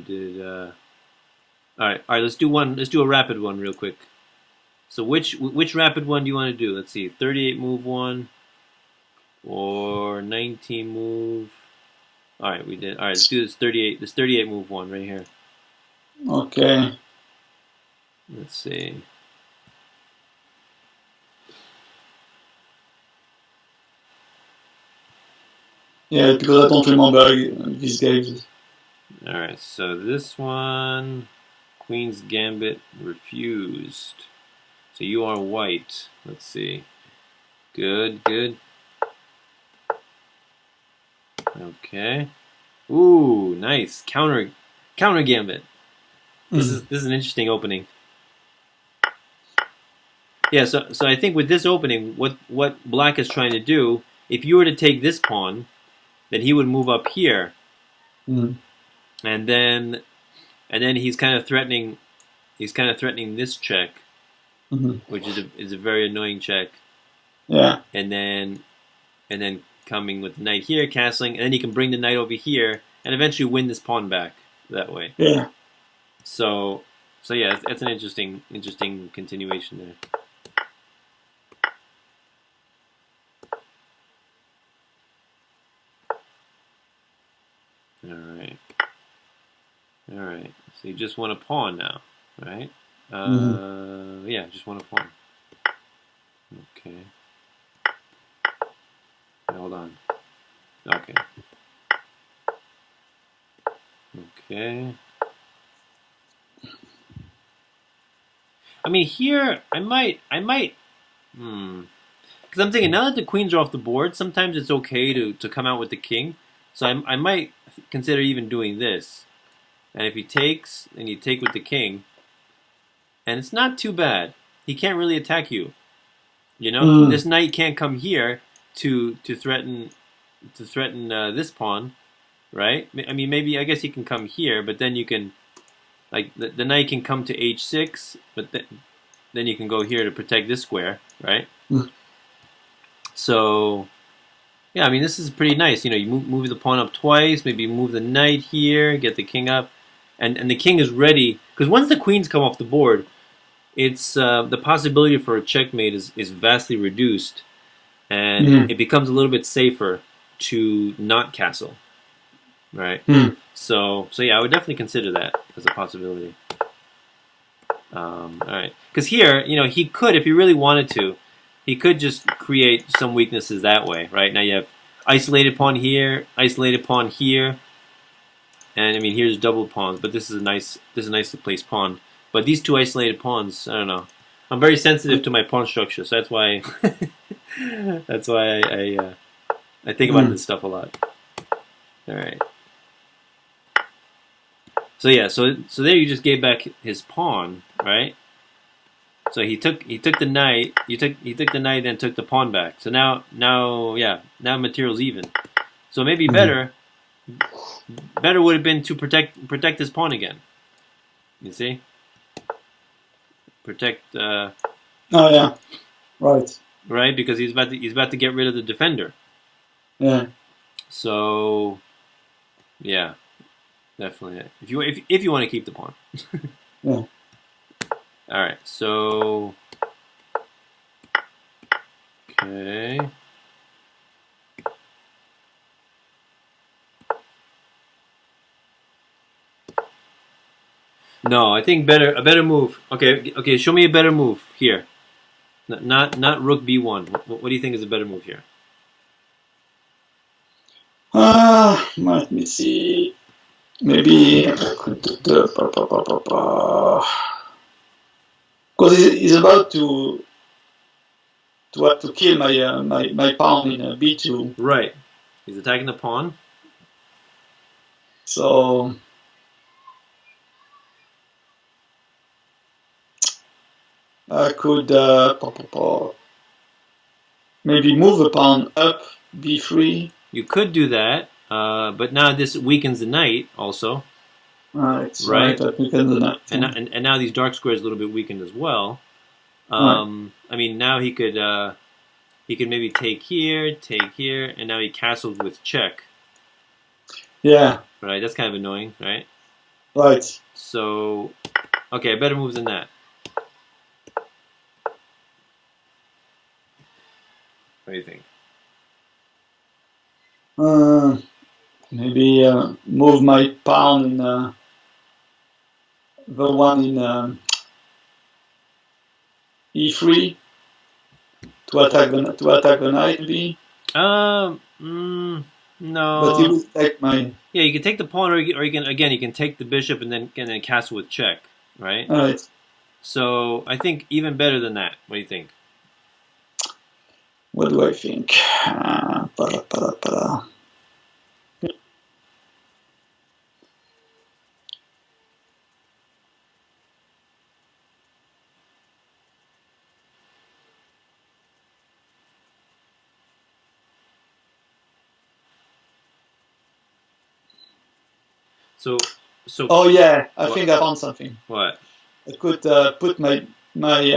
did, alright, let's do one. Let's do a rapid one real quick. So which rapid one do you want to do? Let's see, 38 move one or 19 move. Alright, we did. Alright, let's do this 38 move one right here. Okay. Let's see. Yeah, because I don't remember these games. Alright, so this one, Queen's Gambit refused. So you are white. Let's see. Good. Okay. Ooh, nice. Counter Gambit. This is an interesting opening. Yeah, so I think with this opening, what Black is trying to do, if you were to take this pawn, then he would move up here. And then he's kind of threatening this check, which is a very annoying check. Yeah. And then coming with the knight here, castling, and then he can bring the knight over here and eventually win this pawn back that way. Yeah. So yeah, that's an interesting continuation there. All right. So you just want a pawn now, right? Yeah, just want a pawn. Okay. Hold on. Okay. I mean, here I might. Because I'm thinking now that the queens are off the board, sometimes it's okay to come out with the king. So I might consider even doing this. And if he takes, then you take with the king. And it's not too bad. He can't really attack you. You know, this knight can't come here to threaten this pawn, right? I mean, maybe I guess he can come here, but then you can, like, the knight can come to h6, but then you can go here to protect this square, right? So, yeah, I mean, this is pretty nice. You know, you move the pawn up twice, maybe move the knight here, get the king up, and the king is ready. Because once the queens come off the board, it's the possibility for a checkmate is vastly reduced, and it becomes a little bit safer to not castle, right? So yeah, I would definitely consider that as a possibility. All right, because here, you know, he could, if he really wanted to, he could just create some weaknesses that way, right? Now you have isolated pawn here, and I mean here's double pawns, but this is a nicely placed pawn. But these two isolated pawns, I don't know. I'm very sensitive to my pawn structure, so that's why I think about this stuff a lot. All right. So yeah, so there you just gave back his pawn, right? So he took the knight. He took the knight and took the pawn back. So now material's even. So maybe better would have been to protect his pawn again. You see, protect. Oh yeah, right. Right, because he's about to get rid of the defender. Yeah. So, yeah, definitely. If you want to keep the pawn. Yeah. All right. So, okay. No, I think a better move. Okay. Show me a better move here. Not rook b1. What do you think is a better move here? Let me see. Maybe I could do the because he's about to have to kill my pawn in b2. Right. He's attacking the pawn. So I could maybe move the pawn up b3. You could do that, but now this weakens the knight also. Right. That weakens the knight. And now these dark squares a little bit weakened as well. Right. I mean, now he could maybe take here, and now he castled with check. Yeah. Right. That's kind of annoying, right? Right. So, okay, better moves than that. What do you think? Maybe move my pawn in the one in e3 to attack the knight, maybe. No. But he will take my. Yeah, you can take the pawn, or you can take the bishop and then castle with check, right? Right. So I think even better than that. What do you think? What do I think? So. Oh yeah, I think I found something. What? I could put my knight.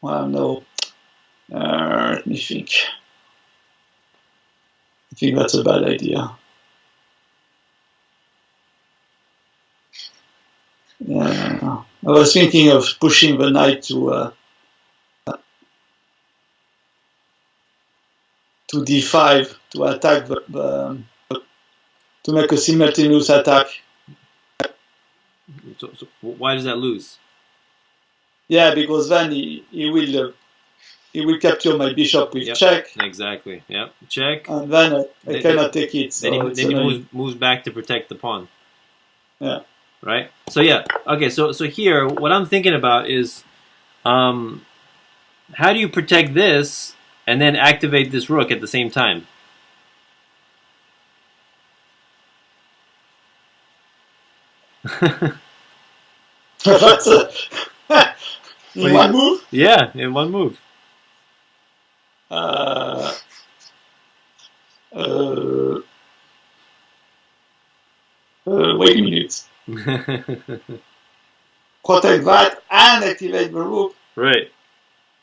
Well, no. Let me think. I think that's a bad idea. Yeah, I was thinking of pushing the knight to d5 to attack to make a simultaneous attack. So why does that lose? Yeah, because then he will capture my bishop with check. Exactly. Yep. Check. And then I cannot take it. So then he moves back to protect the pawn. Yeah. Right. So yeah. Okay. So here, what I'm thinking about is, how do you protect this and then activate this rook at the same time? That's in one move? Yeah, in one move. Wait a minute. Protect that and activate the rook. Right.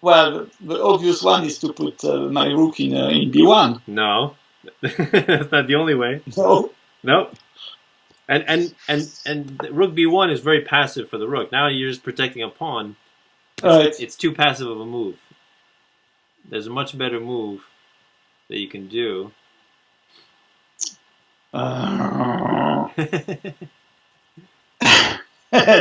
Well, the obvious one is to put my rook in b1. No, that's not the only way. No. Nope. And rook b1 is very passive for the rook. Now you're just protecting a pawn. It's too passive of a move. There's a much better move that you can do. I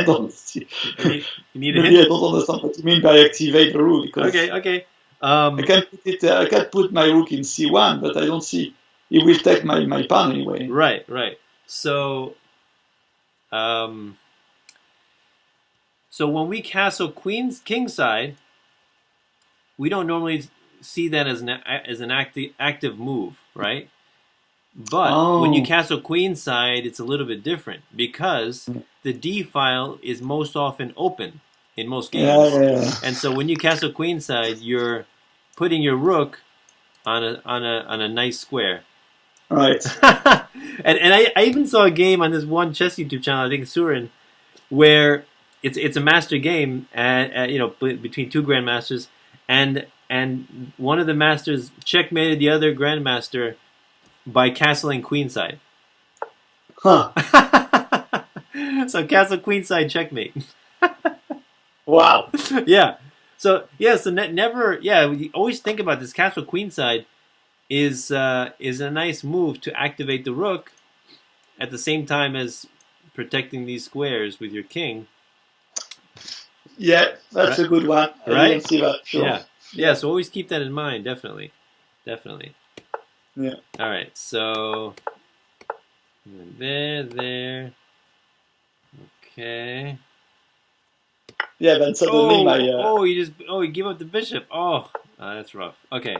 don't see. You need a hint? I don't understand what you mean by activate the rook. Because okay. I can put my rook in c1, but I don't see. It will take my pawn anyway. Right. So, so when we castle king side, we don't normally see that as an active move, right? But when you castle queenside, it's a little bit different because the D file is most often open in most games. Yeah. And so when you castle queenside, you're putting your rook on a nice square. Right. and I even saw a game on this one chess YouTube channel, I think Surin, where it's a master game, and between two grandmasters, and one of the masters checkmated the other grandmaster by castling queenside. Huh. So castle queenside checkmate. Wow. Yeah. So never. Yeah, we always think about this. Castle queenside is a nice move to activate the rook at the same time as protecting these squares with your king. Yeah, that's a good one. I didn't see that. Sure. Yeah. So always keep that in mind. Definitely. Yeah. All right. So there. Okay. Yeah, then suddenly you give up the bishop. Oh, that's rough. Okay.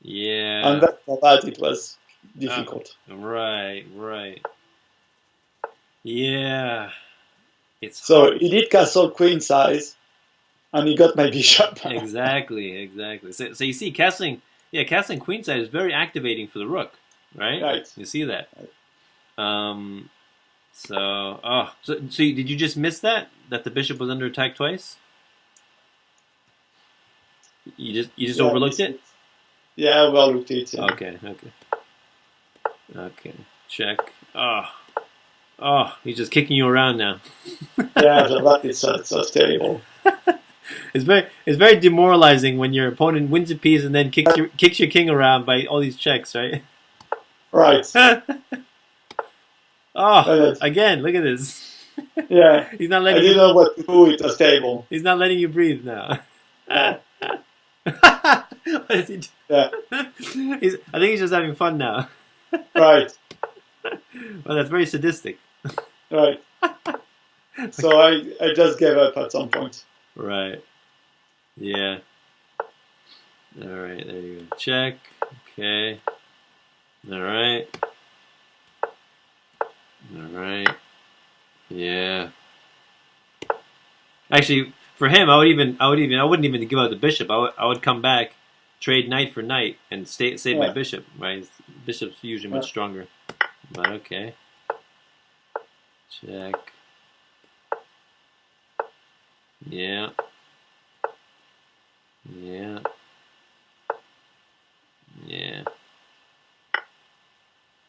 Yeah. And for that it was difficult. Right. Yeah. So he did castle queenside, and he got my bishop. Exactly. So you see, castling queenside is very activating for the rook, right? Right. You see that. So did you just miss that the bishop was under attack twice? You just overlooked it? Yeah, I overlooked it. Yeah. Okay. Check. Oh, he's just kicking you around now. Yeah, that's terrible. It's very demoralizing when your opponent wins a piece and then kicks your king around by all these checks, right? Right. Again, look at this. Yeah. He's not letting I didn't know what to do. It was terrible. He's not letting you breathe now. What is he doing? Yeah. I think he's just having fun now. Right. Well, that's very sadistic. Right. So I just gave up at some point. Right. Yeah. All right, there you go. Check. Okay. All right. Yeah. Actually, for him, I wouldn't even give out the bishop. I would come back, trade knight for knight, and save my bishop. Right, bishop's usually much stronger. But okay. Check. Yeah.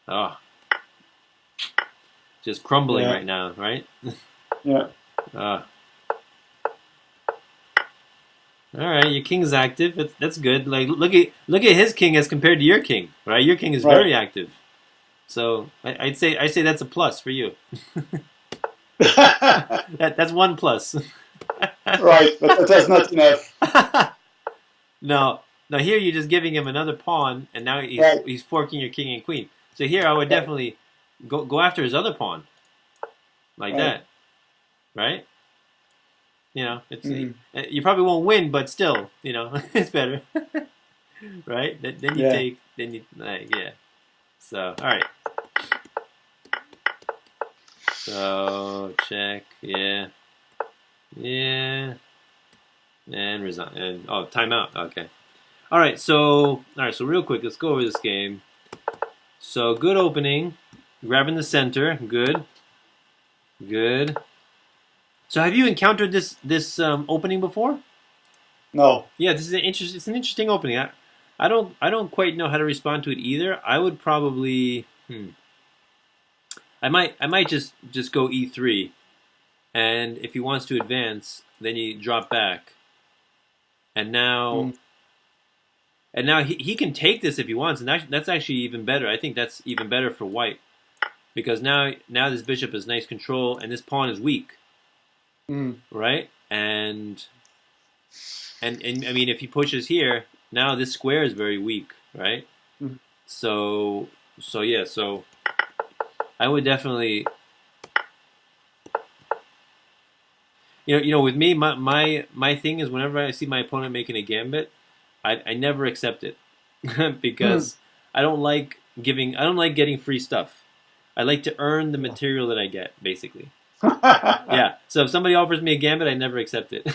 Oh. Just crumbling right now, right? Yeah. All right, your king's active. That's good. Like look at his king as compared to your king, right? Your king is very active. So I'd say that's a plus for you. That's one plus. Right, but that's not enough. No. Here you're just giving him another pawn, and now he's forking your king and queen. So here I would definitely go after his other pawn, like that, right? It's you probably won't win, but still, it's better, right? Then you take, So all right. So check, and resign. And timeout. Okay. All right. So real quick, let's go over this game. So good opening, grabbing the center. Good. So have you encountered this opening before? No. Yeah, this is it's an interesting opening. I don't quite know how to respond to it either. I would probably I might just go e3, and if he wants to advance, then you drop back, and now he can take this if he wants, and that's actually even better. I think that's even better for white, because now this bishop has nice control, and this pawn is weak, right? And I mean, if he pushes here, now this square is very weak, right? So I would definitely, with me, my thing is whenever I see my opponent making a gambit, I never accept it because I don't like giving. I don't like getting free stuff. I like to earn the material that I get, basically. Yeah. So if somebody offers me a gambit, I never accept it.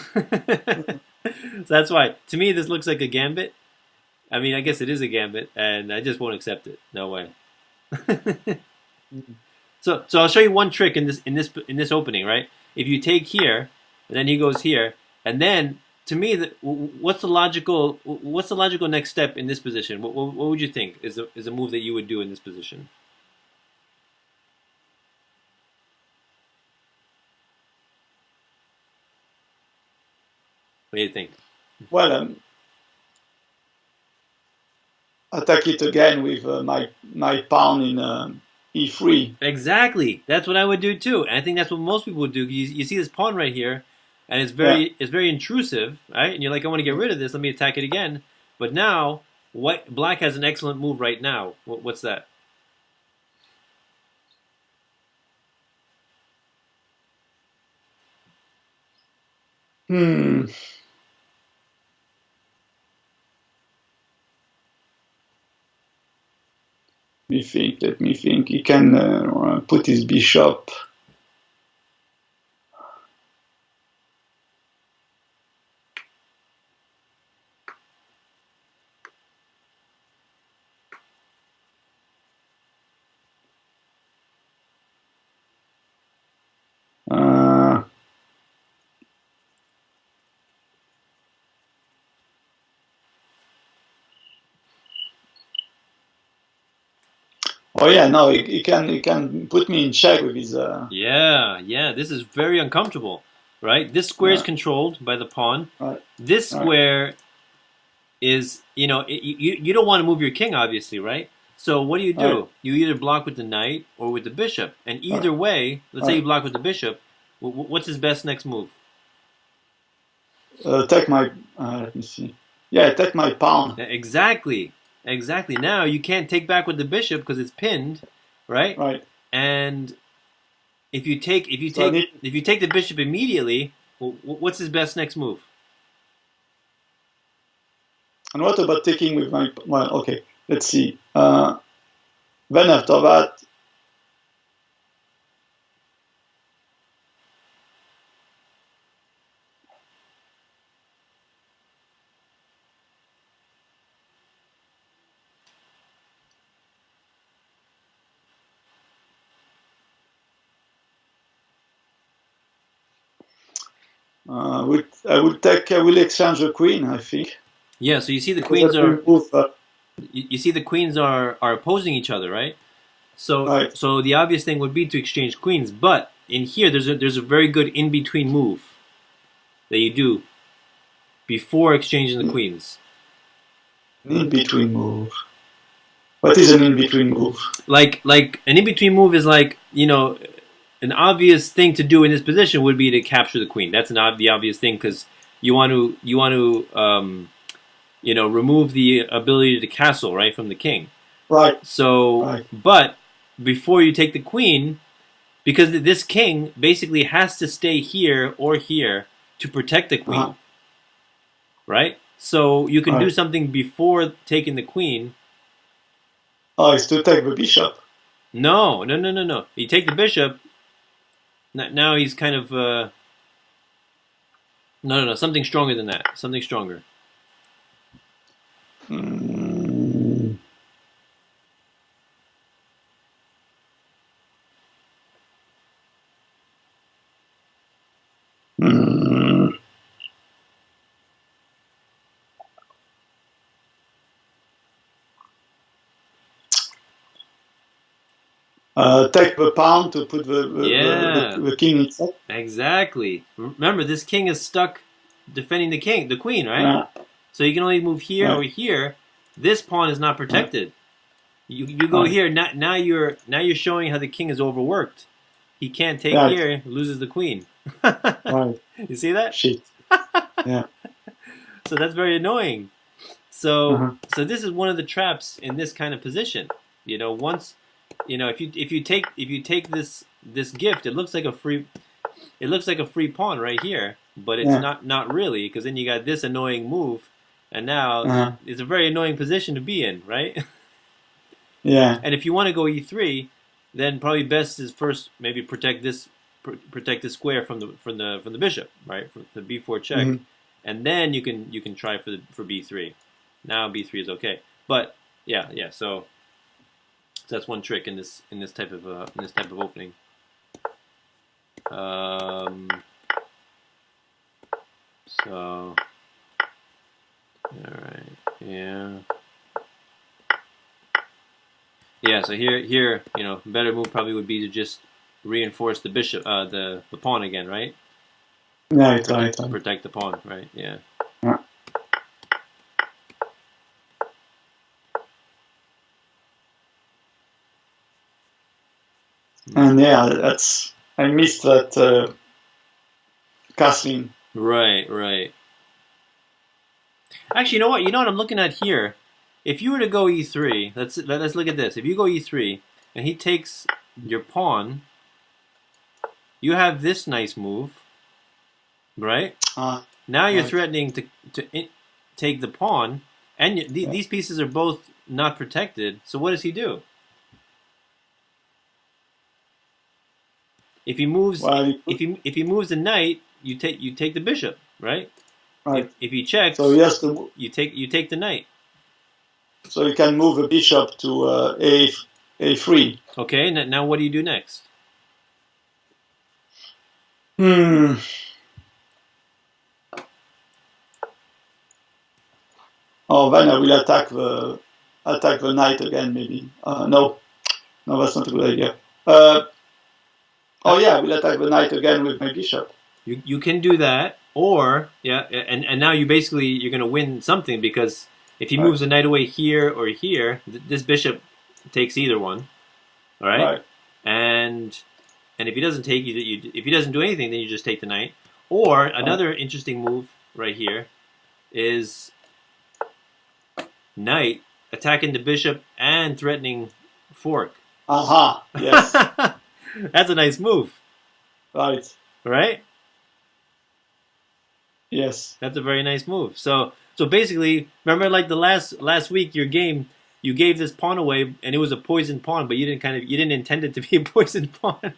So that's why, to me, this looks like a gambit. I mean, I guess it is a gambit, and I just won't accept it. No way. So I'll show you one trick in this opening, right? If you take here, and then he goes here, and then to me, what's the logical next step in this position? What would you think is a move that you would do in this position? What do you think? Well, attack it again with my pawn in e3. Exactly. That's what I would do too. And I think that's what most people would do. You see this pawn right here, and it's very intrusive, right? And you're like, I want to get rid of this. Let me attack it again. But now, black has an excellent move right now. What's that? Let me think. He can put his bishop. Oh yeah, no, he can put me in check with his. Yeah. This is very uncomfortable, right? This square is controlled by the pawn. Right. This square is, you don't want to move your king, obviously, right? So what do? Right. You either block with the knight or with the bishop, and either way, let's say you block with the bishop. What's his best next move? Take my. Let me see. Yeah, take my pawn. Exactly. Now you can't take back with the bishop because it's pinned, right? Right. And if you take the bishop immediately, what's his best next move? And what about taking with my? Well, okay. Let's see. Then after that. I will exchange the queen, I think. Yeah, so you see the queens are opposing each other, right? So the obvious thing would be to exchange queens, but in here there's a very good in between move that you do before exchanging the queens. In between move. What is an in between move? Like an in between move is like, an obvious thing to do in this position would be to capture the queen. That's the obvious thing because you want to remove the ability to castle, right, from the king. Right. So, but before you take the queen, because this king basically has to stay here or here to protect the queen, right? So you can do something before taking the queen. Oh, it's to take the bishop. No. You take the bishop. Now he's kind of no, something stronger than that. Something stronger. Take the pawn to put the king inside. Exactly. Remember, this king is stuck defending the queen, right? So you can only move here or here. This pawn is not protected. You go here. Now you're showing how the king is overworked. He can't take here, loses the queen. You see that? Shit. Yeah. So that's very annoying. So this is one of the traps in this kind of position. Once. If you take this gift, it looks like a free pawn right here, but it's not really, because then you got this annoying move, and now it's a very annoying position to be in, right? Yeah. And if you want to go e3, then probably best is first maybe protect this square from the bishop, right? From the b4 check, Mhm. and then you can try for b3. Now b3 is okay, but yeah. So that's one trick in this type of opening. So all right, yeah. Yeah, so here, you know, better move probably would be to just reinforce the bishop, the pawn again, right? Right. Protect the pawn, right? Yeah. Yeah. And yeah, I missed that castling. Right. Actually, you know what? You know what I'm looking at here? If you were to go e3, let's look at this. If you go e3 and he takes your pawn, you have this nice move, right? Now you're threatening to take the pawn, and these pieces are both not protected. So what does he do? If he moves, if he moves the knight, you take the bishop, right? Right. If he checks, so he has to. You take the knight. So you can move the bishop to a3. Okay. Now what do you do next? Oh, then I will attack the knight again, maybe. No, that's not a good idea. Oh yeah, I will attack the knight again with my bishop. You can do that, or yeah, and now you're going to win something, because if he moves the knight away here or here, this bishop takes either one. All right. And if he doesn't take if he doesn't do anything, then you just take the knight. Or another interesting move right here is knight attacking the bishop and threatening fork. Aha, yes. That's a nice move. Right. Right? Yes. That's a very nice move. So basically, remember, like the last week, your game, you gave this pawn away, and it was a poisoned pawn, but you didn't intend it to be a poisoned pawn.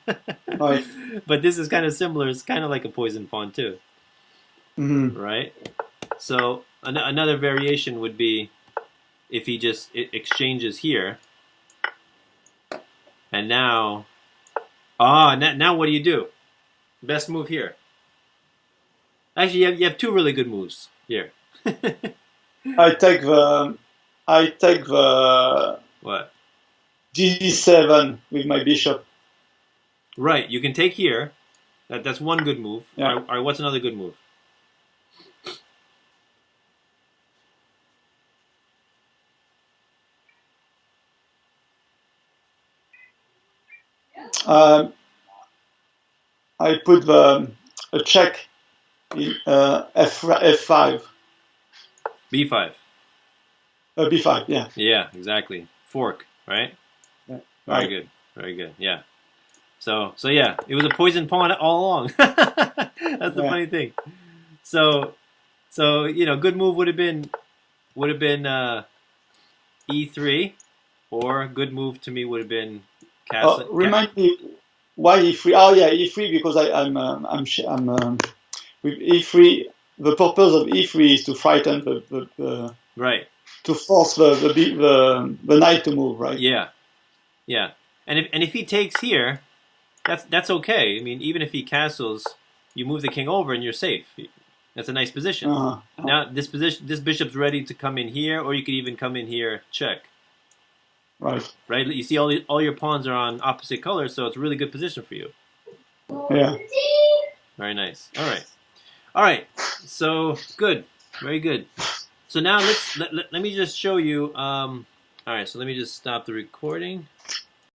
Right. But this is kind of similar. It's kind of like a poisoned pawn too. Mm-hmm. Right? So another variation would be if he just exchanges here, and now what do you do? Best move here. Actually, you have two really good moves here. I take the what? g7 with my bishop. Right, you can take here. That's one good move. Yeah. All right, what's another good move? I put a check in f5. B5. B5, yeah. Yeah, exactly. Fork, right? Yeah. Very good. Yeah. So yeah, it was a poison pawn all along. That's the funny thing. So you know, good move would have been e3, or good move to me would have been castle. Remind me why e3? Oh yeah, e3 because I'm with e3. The purpose of e3 is to frighten the right. To force the knight to move, right? Yeah. And if he takes here, that's okay. I mean, even if he castles, you move the king over and you're safe. That's a nice position. Now this bishop's ready to come in here, or you could even come in here, check. Right. You see all your pawns are on opposite colors, so it's a really good position for you. Yeah. Very nice. All right. So good. Very good. So now let me just show you. All right. So let me just stop the recording.